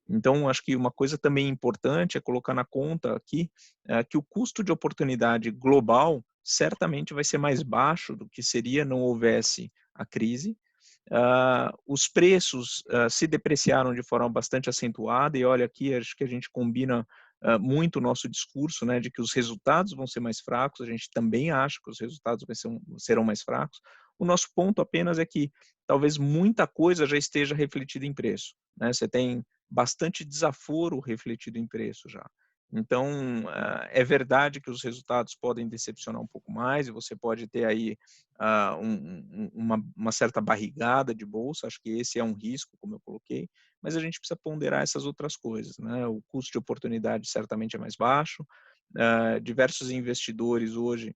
Então, acho que uma coisa também importante é colocar na conta aqui que o custo de oportunidade global certamente vai ser mais baixo do que seria não houvesse a crise. Os preços se depreciaram de forma bastante acentuada e olha aqui, acho que a gente combina muito o nosso discurso, né, de que os resultados vão ser mais fracos, a gente também acha que os resultados serão mais fracos. O nosso ponto apenas é que talvez muita coisa já esteja refletida em preço, né? Você tem bastante desaforo refletido em preço já. Então, é verdade que os resultados podem decepcionar um pouco mais e você pode ter aí uma certa barrigada de bolsa, acho que esse é um risco, como eu coloquei, mas a gente precisa ponderar essas outras coisas, né? O custo de oportunidade certamente é mais baixo, diversos investidores hoje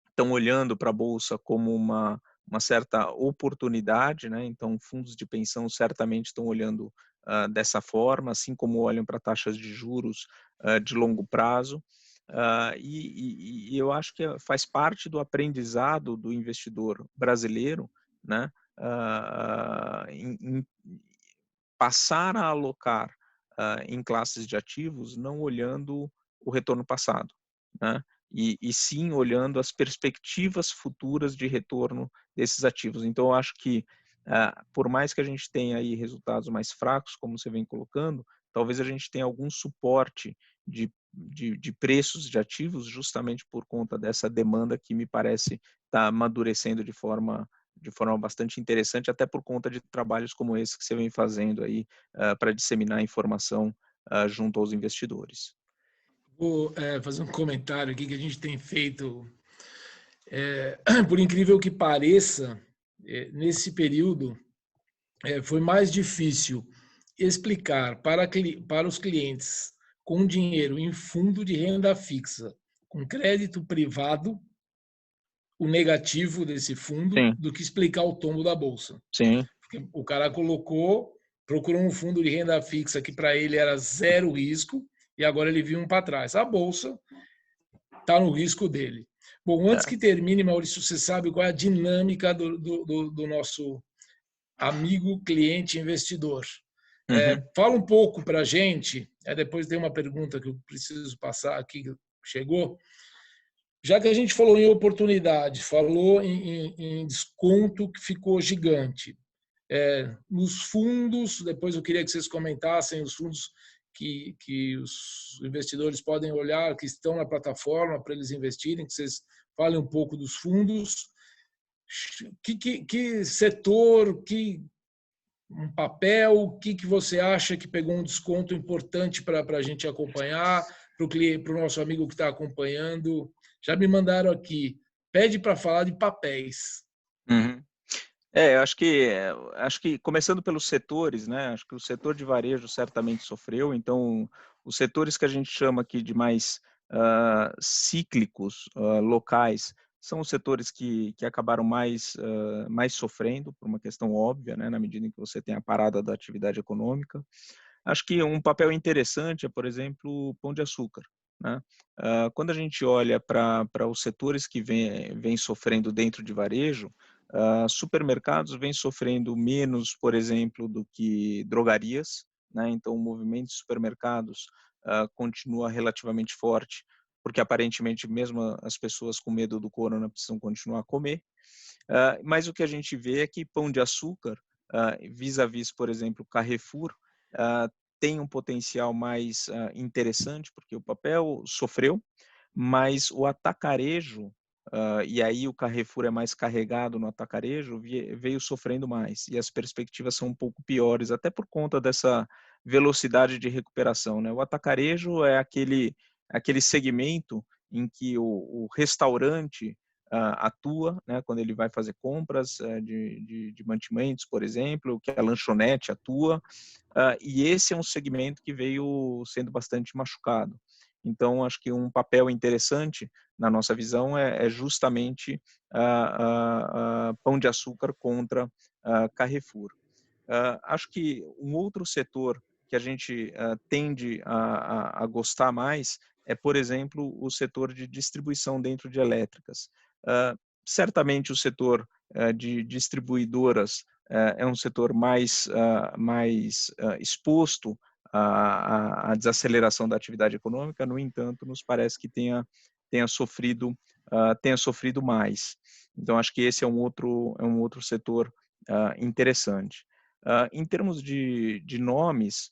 estão olhando para a bolsa como uma certa oportunidade, né? Então, fundos de pensão certamente estão olhando dessa forma, assim como olham para taxas de juros de longo prazo. E eu acho que faz parte do aprendizado do investidor brasileiro, né? Em passar a alocar em classes de ativos não olhando o retorno passado, né? E sim olhando as perspectivas futuras de retorno desses ativos. Então, eu acho que, por mais que a gente tenha aí resultados mais fracos, como você vem colocando, talvez a gente tenha algum suporte de preços de ativos justamente por conta dessa demanda que me parece estar amadurecendo de forma bastante interessante, até por conta de trabalhos como esse que você vem fazendo aí para disseminar informação junto aos investidores. Vou fazer um comentário aqui que a gente tem feito. Por incrível que pareça, nesse período foi mais difícil explicar para os clientes com dinheiro em fundo de renda fixa, com crédito privado, o negativo desse fundo, Sim, do que explicar o tombo da bolsa. sim. Porque o cara procurou um fundo de renda fixa que para ele era zero risco e agora ele viu um para trás. A bolsa está no risco dele. Bom, antes que termine, Maurício, você sabe qual é a dinâmica do nosso amigo, cliente, investidor. Uhum. Fala um pouco para a gente, depois tem uma pergunta que eu preciso passar aqui, que chegou. Já que a gente falou em oportunidade, falou em desconto que ficou gigante. Nos fundos, depois eu queria que vocês comentassem os fundos que os investidores podem olhar, que estão na plataforma para eles investirem, que vocês falem um pouco dos fundos. Que setor, um papel, o que você acha que pegou um desconto importante para a gente acompanhar, para o nosso amigo que está acompanhando? Já me mandaram aqui, pede para falar de papéis. Uhum. Acho que começando pelos setores, né? Acho que o setor de varejo certamente sofreu. Então, os setores que a gente chama aqui de mais cíclicos, locais, são os setores que acabaram mais sofrendo, por uma questão óbvia, né? Na medida em que você tem a parada da atividade econômica. Acho que um papel interessante é, por exemplo, o Pão de Açúcar, né? Quando a gente olha para os setores que vêm sofrendo dentro de varejo, supermercados vêm sofrendo menos, por exemplo, do que drogarias, né? Então, o movimento de supermercados continua relativamente forte, porque aparentemente mesmo as pessoas com medo do corona precisam continuar a comer. Mas o que a gente vê é que Pão de Açúcar, vis-à-vis, por exemplo, Carrefour, tem um potencial mais interessante, porque o papel sofreu, mas o atacarejo, e aí o Carrefour é mais carregado no atacarejo, veio sofrendo mais, e as perspectivas são um pouco piores, até por conta dessa velocidade de recuperação, né? O atacarejo é aquele segmento em que o restaurante atua, né, quando ele vai fazer compras de mantimentos, por exemplo, que a lanchonete atua, e esse é um segmento que veio sendo bastante machucado. Então, acho que um papel interessante, na nossa visão, é justamente Pão de Açúcar contra Carrefour. Acho que um outro setor que a gente tende a gostar mais é, por exemplo, o setor de distribuição dentro de elétricas. Certamente o setor de distribuidoras é um setor mais exposto à desaceleração da atividade econômica, no entanto, nos parece que tenha sofrido mais. Então, acho que esse é um outro setor interessante. Em termos de nomes,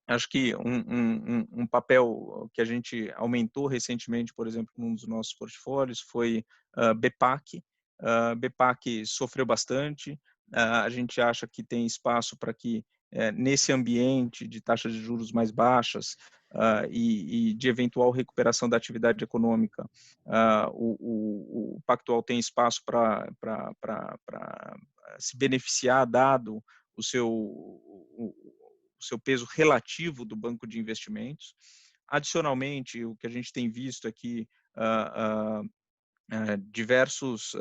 acho que um papel que a gente aumentou recentemente, por exemplo, num dos nossos portfólios, foi BPAC. BPAC sofreu bastante. A gente acha que tem espaço para que, nesse ambiente de taxas de juros mais baixas e de eventual recuperação da atividade econômica, o Pactual tem espaço para se beneficiar, dado o seu peso relativo do banco de investimentos. Adicionalmente, o que a gente tem visto é que diversos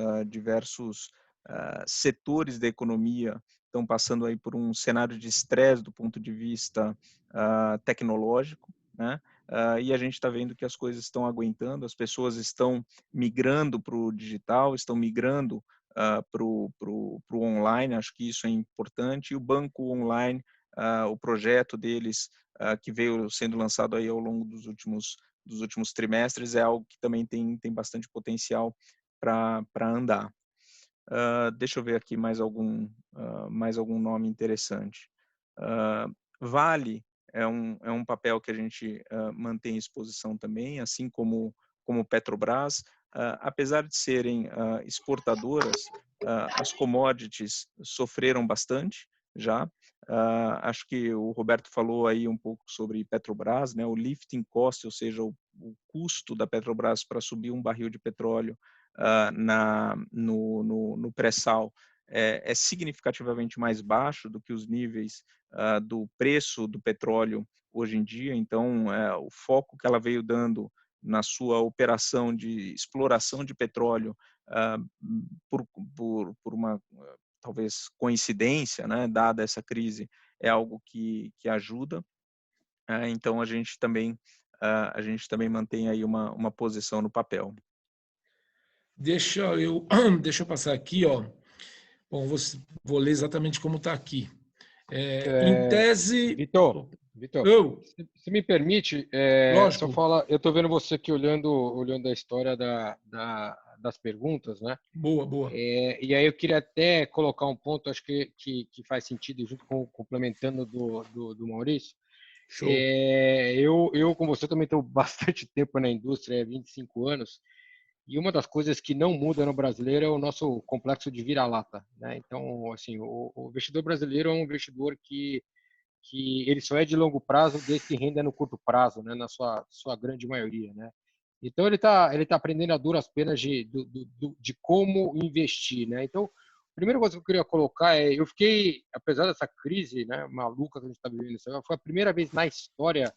setores da economia estão passando aí por um cenário de estresse do ponto de vista tecnológico, né? E a gente está vendo que as coisas estão aguentando, as pessoas estão migrando para o digital, estão migrando para o online, acho que isso é importante, e o banco online, o projeto deles, que veio sendo lançado aí ao longo dos últimos trimestres, é algo que também tem bastante potencial para andar. Deixa eu ver aqui mais algum nome interessante. Vale é um papel que a gente mantém em exposição também, assim como Petrobras. Apesar de serem exportadoras, as commodities sofreram bastante já. Acho que o Roberto falou aí um pouco sobre Petrobras, né? O lifting cost, ou seja, o custo da Petrobras para subir um barril de petróleo no pré-sal é significativamente mais baixo do que os níveis do preço do petróleo hoje em dia. Então, o foco que ela veio dando na sua operação de exploração de petróleo por uma talvez coincidência, né, dada essa crise, é algo que ajuda. Então a gente também mantém aí uma posição no papel. Deixa eu passar aqui, ó. Bom, vou ler exatamente como está aqui. Em tese, Vitor, Vitor, Eu, se me permite, só lógico. falar, eu estou vendo você aqui olhando a história das perguntas, né? Boa, boa. E aí eu queria até colocar um ponto, acho que faz sentido, junto complementando do Maurício. Show. Eu, como você, também estou bastante tempo na indústria, 25 anos, e uma das coisas que não muda no brasileiro é o nosso complexo de vira-lata, né? Então, assim, o investidor brasileiro é um investidor que ele só é de longo prazo desde que renda no curto prazo, né? Na sua grande maioria, né? Então ele tá aprendendo a duras penas de como investir, né? Então, a primeira coisa que eu queria colocar eu fiquei, apesar dessa crise, né, maluca que a gente está vivendo, foi a primeira vez na história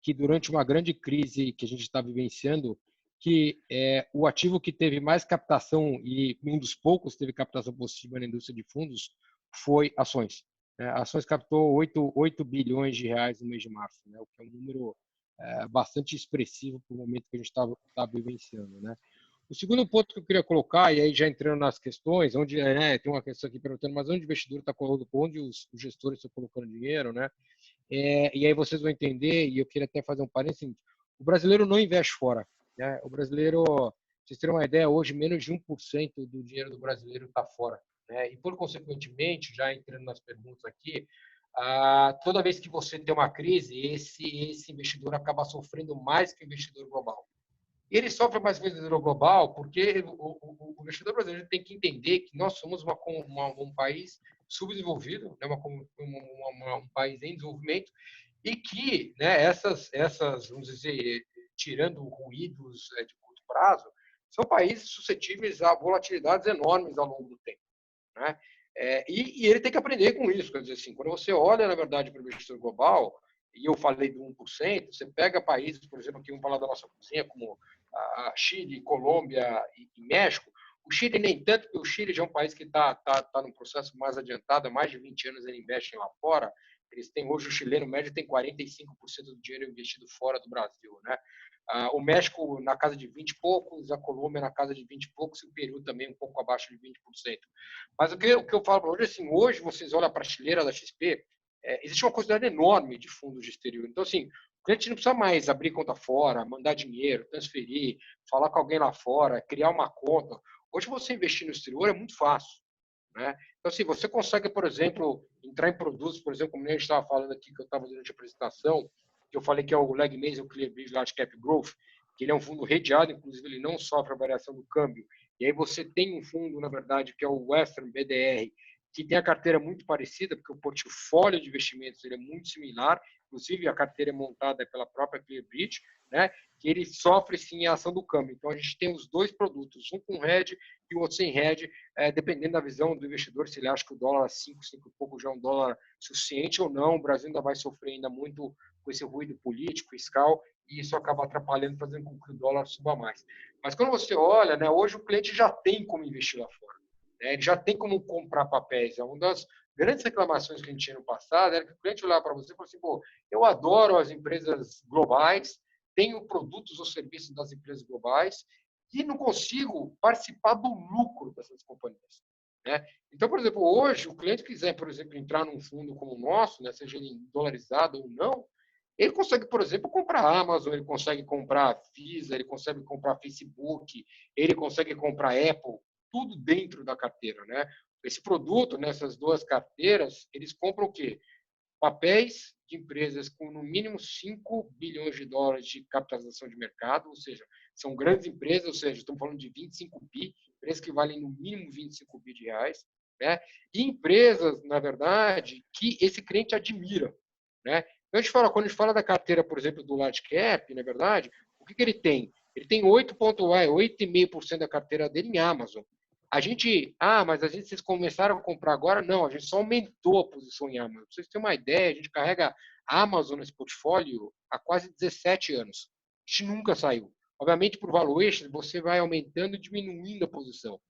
que durante uma grande crise que a gente está vivenciando, que o ativo que teve mais captação e um dos poucos que teve captação positiva na indústria de fundos foi ações. Ações captou 8 bilhões de reais no mês de março, né, o que é um número bastante expressivo para o momento que a gente está vivenciando, né? O segundo ponto que eu queria colocar, e aí já entrando nas questões, onde tem uma questão aqui perguntando, mas onde o investidor está colocando, onde os gestores estão colocando dinheiro, né? E aí vocês vão entender, e eu queria até fazer um parênteses, o brasileiro não investe fora, né? O brasileiro, pra vocês terem uma ideia, hoje menos de 1% do dinheiro do brasileiro está fora, né? E por consequentemente, já entrando nas perguntas aqui, toda vez que você tem uma crise, esse investidor acaba sofrendo mais que o investidor global. E ele sofre mais vezes no global porque o investidor brasileiro tem que entender que nós somos um país subdesenvolvido, né, um país em desenvolvimento, e que, né, vamos dizer, tirando ruídos de curto prazo, são países suscetíveis a volatilidades enormes ao longo do tempo, né? E ele tem que aprender com isso. Quer dizer, assim, quando você olha, na verdade, para o investidor global, e eu falei do 1%, você pega países, por exemplo, aqui vamos falar da nossa cozinha, como a Chile, Colômbia e México. O Chile nem tanto, porque o Chile já é um país que está num processo mais adiantado, há mais de 20 anos ele investe lá fora. Eles têm hoje, o chileno médio tem 45% do dinheiro investido fora do Brasil, né? O México na casa de 20 e poucos, a Colômbia na casa de 20 e poucos, e o Peru também um pouco abaixo de 20%. Mas o que eu falo para hoje, assim, hoje vocês olham para a prateleira da XP, existe uma quantidade enorme de fundos de exterior. Então, assim, o cliente não precisa mais abrir conta fora, mandar dinheiro, transferir, falar com alguém lá fora, criar uma conta. Hoje você investir no exterior é muito fácil, né? Então, assim, você consegue, por exemplo, entrar em produtos, por exemplo, como a gente estava falando aqui, que eu estava durante a apresentação, que eu falei que é o Leg Mason Clearbridge Large Cap Growth, que ele é um fundo redeado, inclusive ele não sofre a variação do câmbio. E aí você tem um fundo, na verdade, que é o Western BDR, que tem a carteira muito parecida, porque o portfólio de investimentos ele é muito similar, inclusive a carteira é montada pela própria Clearbridge, né? Que ele sofre sim a ação do câmbio. Então a gente tem os dois produtos, um com hedge e o outro sem hedge, dependendo da visão do investidor, se ele acha que o dólar 5 e pouco já é um dólar suficiente ou não. O Brasil ainda vai sofrer ainda muito com esse ruído político, fiscal, e isso acaba atrapalhando, fazendo com que o dólar suba mais. Mas quando você olha, né, hoje o cliente já tem como investir lá fora, né? Ele já tem como comprar papéis. É uma das grandes reclamações que a gente tinha no passado era que o cliente olhava para você e falava assim, pô, eu adoro as empresas globais, tenho produtos ou serviços das empresas globais e não consigo participar do lucro dessas companhias, né? Então, por exemplo, hoje, o cliente quiser, por exemplo, entrar num fundo como o nosso, né, seja ele dolarizado ou não, ele consegue, por exemplo, comprar Amazon, ele consegue comprar Visa, ele consegue comprar Facebook, ele consegue comprar Apple, tudo dentro da carteira, né? Esse produto, nessas duas carteiras, eles compram o quê? Papéis de empresas com no mínimo 5 bilhões de dólares de capitalização de mercado, ou seja, são grandes empresas, ou seja, estamos falando de 25 bi, empresas que valem no mínimo 25 bi de reais, né? E empresas, na verdade, que esse cliente admira, né? Então, quando a gente fala da carteira, por exemplo, do large cap, na verdade, o que ele tem? Ele tem 8,5% da carteira dele em Amazon. Mas vocês começaram a comprar agora? Não, a gente só aumentou a posição em Amazon. Para vocês terem uma ideia, a gente carrega a Amazon nesse portfólio há quase 17 anos. A gente nunca saiu. Obviamente, por valuation, você vai aumentando e diminuindo a posição,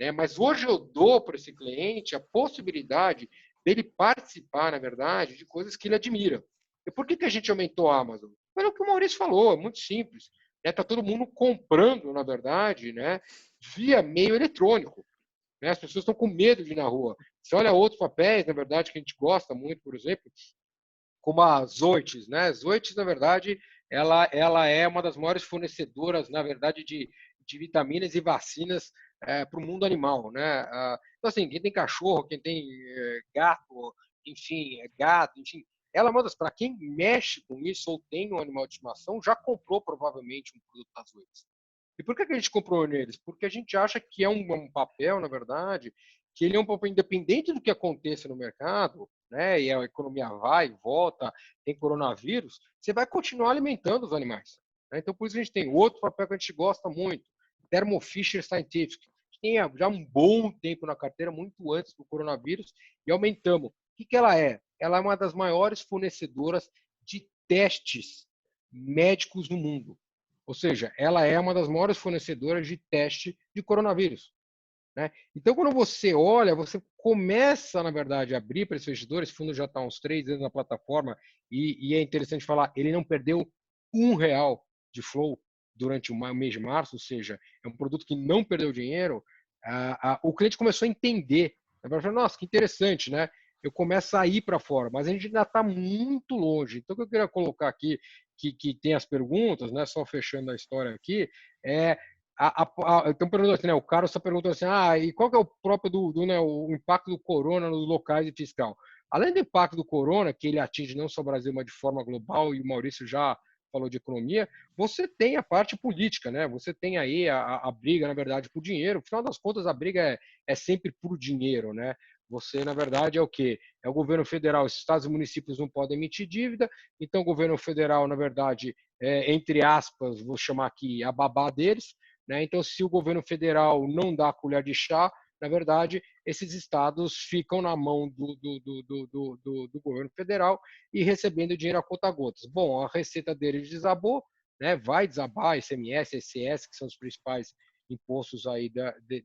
né? Mas hoje eu dou para esse cliente a possibilidade dele participar, na verdade, de coisas que ele admira. E por que a gente aumentou a Amazon? Pelo que o Maurício falou, é muito simples. Está todo mundo comprando, na verdade, né, via meio eletrônico, né? As pessoas estão com medo de ir na rua. Você olha outros papéis, na verdade, que a gente gosta muito, por exemplo, como a Zoetis, né? Zoetis, na verdade, ela é uma das maiores fornecedoras, na verdade, de vitaminas e vacinas para o mundo animal, né? Então, assim, quem tem cachorro, quem tem gato, enfim, gado, enfim, ela é uma das, para quem mexe com isso ou tem um animal de estimação, já comprou provavelmente um produto da Zoetis. E por que a gente comprou neles? Porque a gente acha que é um papel, na verdade, que ele é um papel independente do que aconteça no mercado, né? E a economia vai e volta, tem coronavírus, você vai continuar alimentando os animais. Né? Então, por isso a gente tem outro papel que a gente gosta muito, Thermo Fisher Scientific. A gente tem já um bom tempo na carteira, muito antes do coronavírus, e aumentamos. O que ela é? Ela é uma das maiores fornecedoras de testes médicos no mundo. Ou seja, ela é uma das maiores fornecedoras de teste de coronavírus. Né? Então, quando você olha, você começa, na verdade, a abrir para esses investidores. Esse fundo já está há uns 3 anos na plataforma e é interessante falar, ele não perdeu R$1 de flow durante o mês de março, ou seja, é um produto que não perdeu dinheiro. O cliente começou a entender. Na verdade, nossa, que interessante, né? Eu começo a ir para fora, mas a gente ainda está muito longe. Então, o que eu queria colocar aqui, que tem as perguntas, né? Só fechando a história aqui, então perguntando assim, né, o Carlos está perguntando assim, e qual que é o próprio né, o impacto do corona nos locais de fiscal? Além do impacto do corona, que ele atinge não só o Brasil, mas de forma global, e o Maurício já falou de economia, você tem a parte política, né? Você tem aí a briga, na verdade, por dinheiro. No final das contas, a briga é sempre por dinheiro, né? Você, na verdade, é o quê? É o governo federal, os estados e municípios não podem emitir dívida, então o governo federal, na verdade, entre aspas, vou chamar aqui a babá deles, né? Então, se o governo federal não dá a colher de chá, na verdade, esses estados ficam na mão do governo federal e recebendo dinheiro a conta-gotas. Bom, a receita deles desabou, né? Vai desabar, ICMS, ICS, que são os principais impostos aí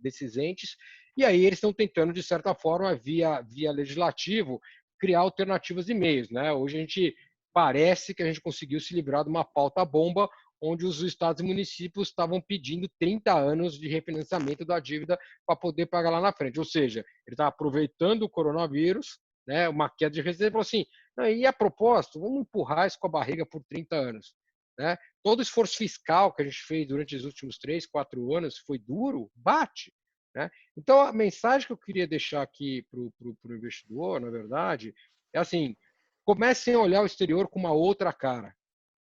desses entes, e aí eles estão tentando, de certa forma, via legislativo, criar alternativas de meios. Né? Hoje a gente parece que a gente conseguiu se livrar de uma pauta-bomba onde os estados e municípios estavam pedindo 30 anos de refinanciamento da dívida para poder pagar lá na frente. Ou seja, ele está aproveitando o coronavírus, né, uma queda de receita, e falou assim, e a propósito, vamos empurrar isso com a barriga por 30 anos. Né? Todo esforço fiscal que a gente fez durante os últimos 3, 4 anos foi duro, bate. Né? Então, a mensagem que eu queria deixar aqui para o investidor, na verdade, é assim, comecem a olhar o exterior com uma outra cara.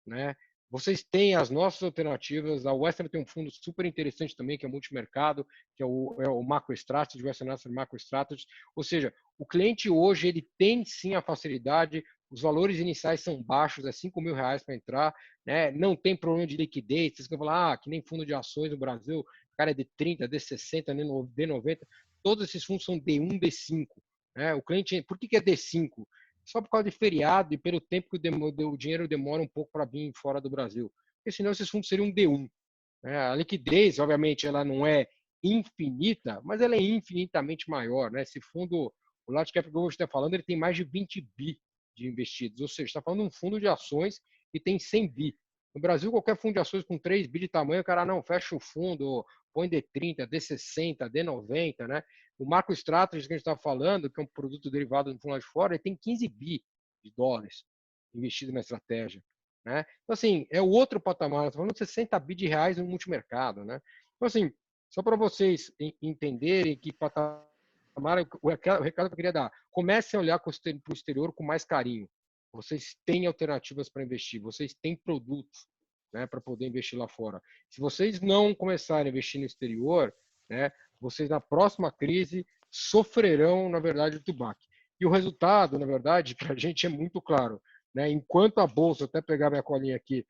Né? Vocês têm as nossas alternativas. A Western tem um fundo super interessante também, que é multimercado, que é o MacroStrategy, Western Asset MacroStrategy. Ou seja, o cliente hoje ele tem sim a facilidade, os valores iniciais são baixos, é R$5.000 para entrar, né? Não tem problema de liquidez. Vocês vão falar, que nem fundo de ações no Brasil, o cara é D30, D60, D90. Todos esses fundos são D1, D5. Né? O cliente, por que é D5? Só por causa de feriado e pelo tempo que o dinheiro demora um pouco para vir fora do Brasil. Porque senão esses fundos seriam D1. Né? A liquidez, obviamente, ela não é infinita, mas ela é infinitamente maior. Né? Esse fundo, o Large Cap Global que está falando, ele tem mais de 20 bi de investidos. Ou seja, está falando de um fundo de ações que tem 100 bi. No Brasil, qualquer fundo de ações com 3 bi de tamanho, o cara não fecha o fundo, põe D30, D60, D90, né? O MacroStrategy que a gente está falando, que é um produto derivado do fundo lá de fora, ele tem 15 bi de dólares investido na estratégia. Né? Então, assim, é outro patamar. Estamos falando de 60 bi de reais no multimercado. Né? Então, assim, só para vocês entenderem que patamar, o recado que eu queria dar, comecem a olhar para o exterior com mais carinho. Vocês têm alternativas para investir, vocês têm produtos, né, para poder investir lá fora. Se vocês não começarem a investir no exterior, né, vocês na próxima crise sofrerão, na verdade, do baque. E o resultado, na verdade, para a gente é muito claro. Né? Enquanto a Bolsa, até pegar minha colinha aqui,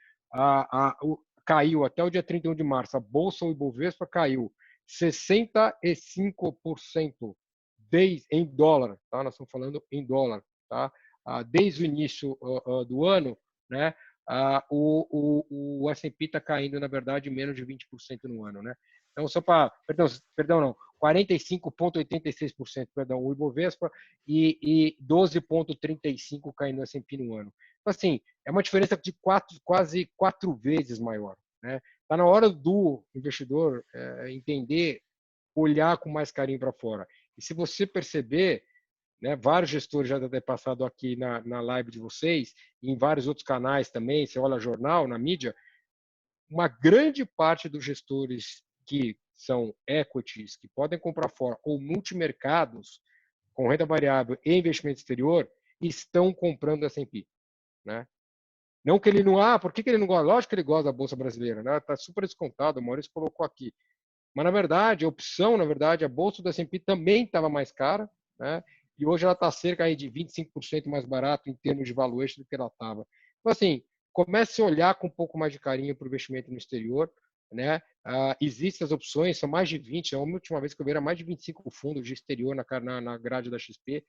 caiu até o dia 31 de março, a Bolsa, o Ibovespa caiu 65% em dólar, tá? Nós estamos falando em dólar, tá? Desde o início do ano, né? O S&P está caindo, na verdade, menos de 20% no ano, né? Então, só para... Perdão, não. 45,86%, perdão, o Ibovespa e 12,35% caindo no S&P no ano. Então, assim, é uma diferença de quase 4 vezes maior, né? Está na hora do investidor entender, olhar com mais carinho para fora. E se você perceber, né? Vários gestores já devem ter passado aqui na live de vocês, e em vários outros canais também, você olha jornal, na mídia, uma grande parte dos gestores que são equities, que podem comprar fora, ou multimercados, com renda variável e investimento exterior, estão comprando S&P, né? Não que ele não... por que ele não gosta? Lógico que ele gosta da Bolsa Brasileira, né? Está super descontado, o Maurício colocou aqui. Mas, na verdade, a opção, a Bolsa do S&P também estava mais cara, né? E hoje ela está cerca aí de 25% mais barato em termos de valuation do que ela estava. Então, assim, comece a olhar com um pouco mais de carinho para o investimento no exterior, né? Existem as opções, são mais de 20, a última vez que eu vi era mais de 25 fundos de exterior na grade da XP.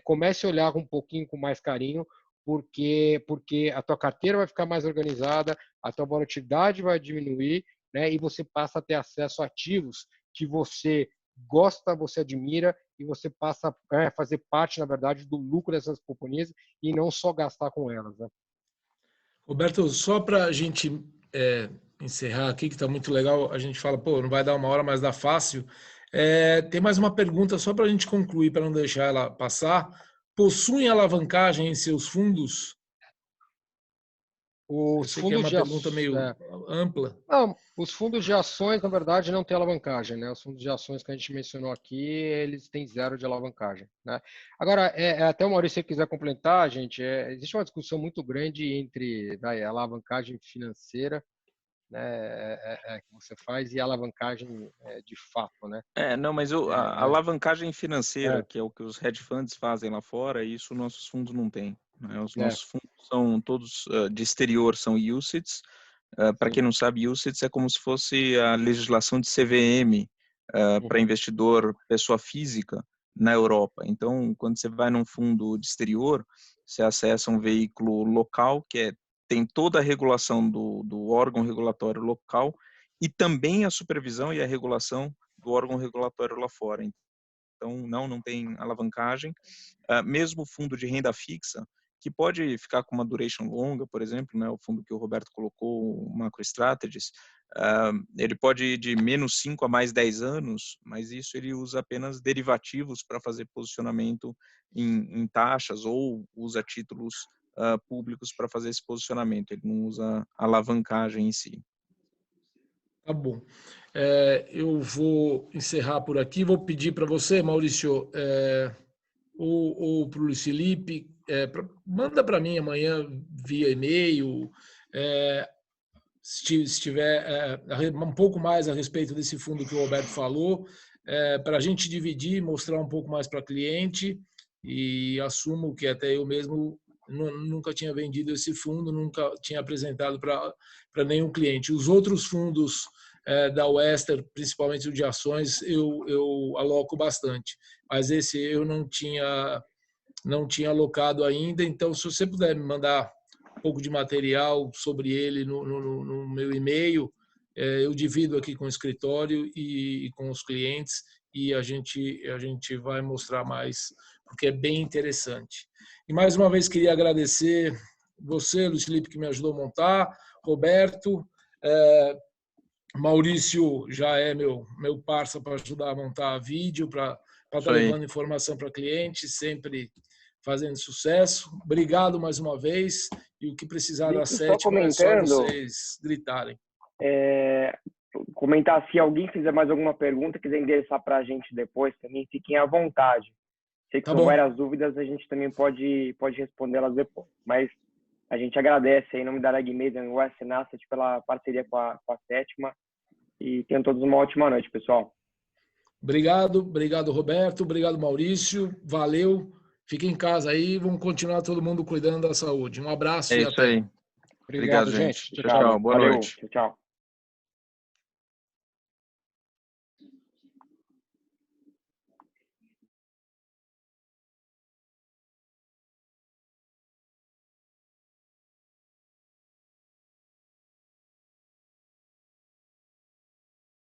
Comece a olhar um pouquinho com mais carinho, porque a tua carteira vai ficar mais organizada, a tua volatilidade vai diminuir, né? E você passa a ter acesso a ativos que você gosta, você admira, e você passa a fazer parte, na verdade, do lucro dessas companhias e não só gastar com elas, né? Roberto, só para a gente encerrar aqui, que está muito legal, a gente fala, pô, não vai dar 1 hora, mas dá fácil. Tem mais uma pergunta só para a gente concluir, para não deixar ela passar. Possuem alavancagem em seus fundos? Eu sei que é uma pergunta meio ampla. Não, os fundos de ações, na verdade, não têm alavancagem, né? Os fundos de ações que a gente mencionou aqui, eles têm 0 de alavancagem, né? Agora, até o Maurício, se quiser complementar, gente, existe uma discussão muito grande entre a alavancagem financeira, né, que você faz, e a alavancagem de fato, né? Não, mas a alavancagem financeira, que é o que os hedge funds fazem lá fora, isso nossos fundos não têm, né? Os nossos fundos são todos de exterior, são UCITS. Para quem não sabe, UCITS é como se fosse a legislação de CVM para investidor pessoa física na Europa. Então, quando você vai num fundo de exterior, você acessa um veículo local que tem toda a regulação do órgão regulatório local e também a supervisão e a regulação do órgão regulatório lá fora. Então, não tem alavancagem. Mesmo o fundo de renda fixa, que pode ficar com uma duration longa, por exemplo, né, o fundo que o Roberto colocou, o MacroStrategies, ele pode ir de -5 a mais 10 anos, mas isso ele usa apenas derivativos para fazer posicionamento em taxas ou usa títulos públicos para fazer esse posicionamento. Ele não usa alavancagem em si. Tá bom. Eu vou encerrar por aqui. Vou pedir para você, Maurício, ou para o Luiz Felipe, manda para mim amanhã via e-mail, se tiver um pouco mais a respeito desse fundo que o Roberto falou, para a gente dividir, mostrar um pouco mais para cliente, e assumo que até eu mesmo nunca tinha vendido esse fundo, nunca tinha apresentado para nenhum cliente. Os outros fundos da Wester, principalmente o de ações, eu aloco bastante, mas esse eu não tinha alocado ainda. Então, se você puder me mandar um pouco de material sobre ele no meu e-mail, eu divido aqui com o escritório e com os clientes, e a gente vai mostrar mais, porque é bem interessante. E mais uma vez queria agradecer você, Luiz Felipe, que me ajudou a montar, Roberto, Maurício já é meu parça para ajudar a montar vídeo, para estar levando informação para cliente, sempre fazendo sucesso. Obrigado mais uma vez, e o que precisar da sétima é só vocês gritarem. Comentar, se alguém fizer mais alguma pergunta, quiser endereçar para a gente depois também, fiquem à vontade. Sei que são várias dúvidas, a gente também pode respondê-las depois. Mas a gente agradece aí, em nome da Aragmeda e Western Asset, pela parceria com a sétima, e tenham todos uma ótima noite, pessoal. Obrigado Roberto, obrigado Maurício, valeu, fiquem em casa aí, vamos continuar todo mundo cuidando da saúde. Um abraço e até. Aí. Obrigado, gente. Tchau, boa noite. Tchau.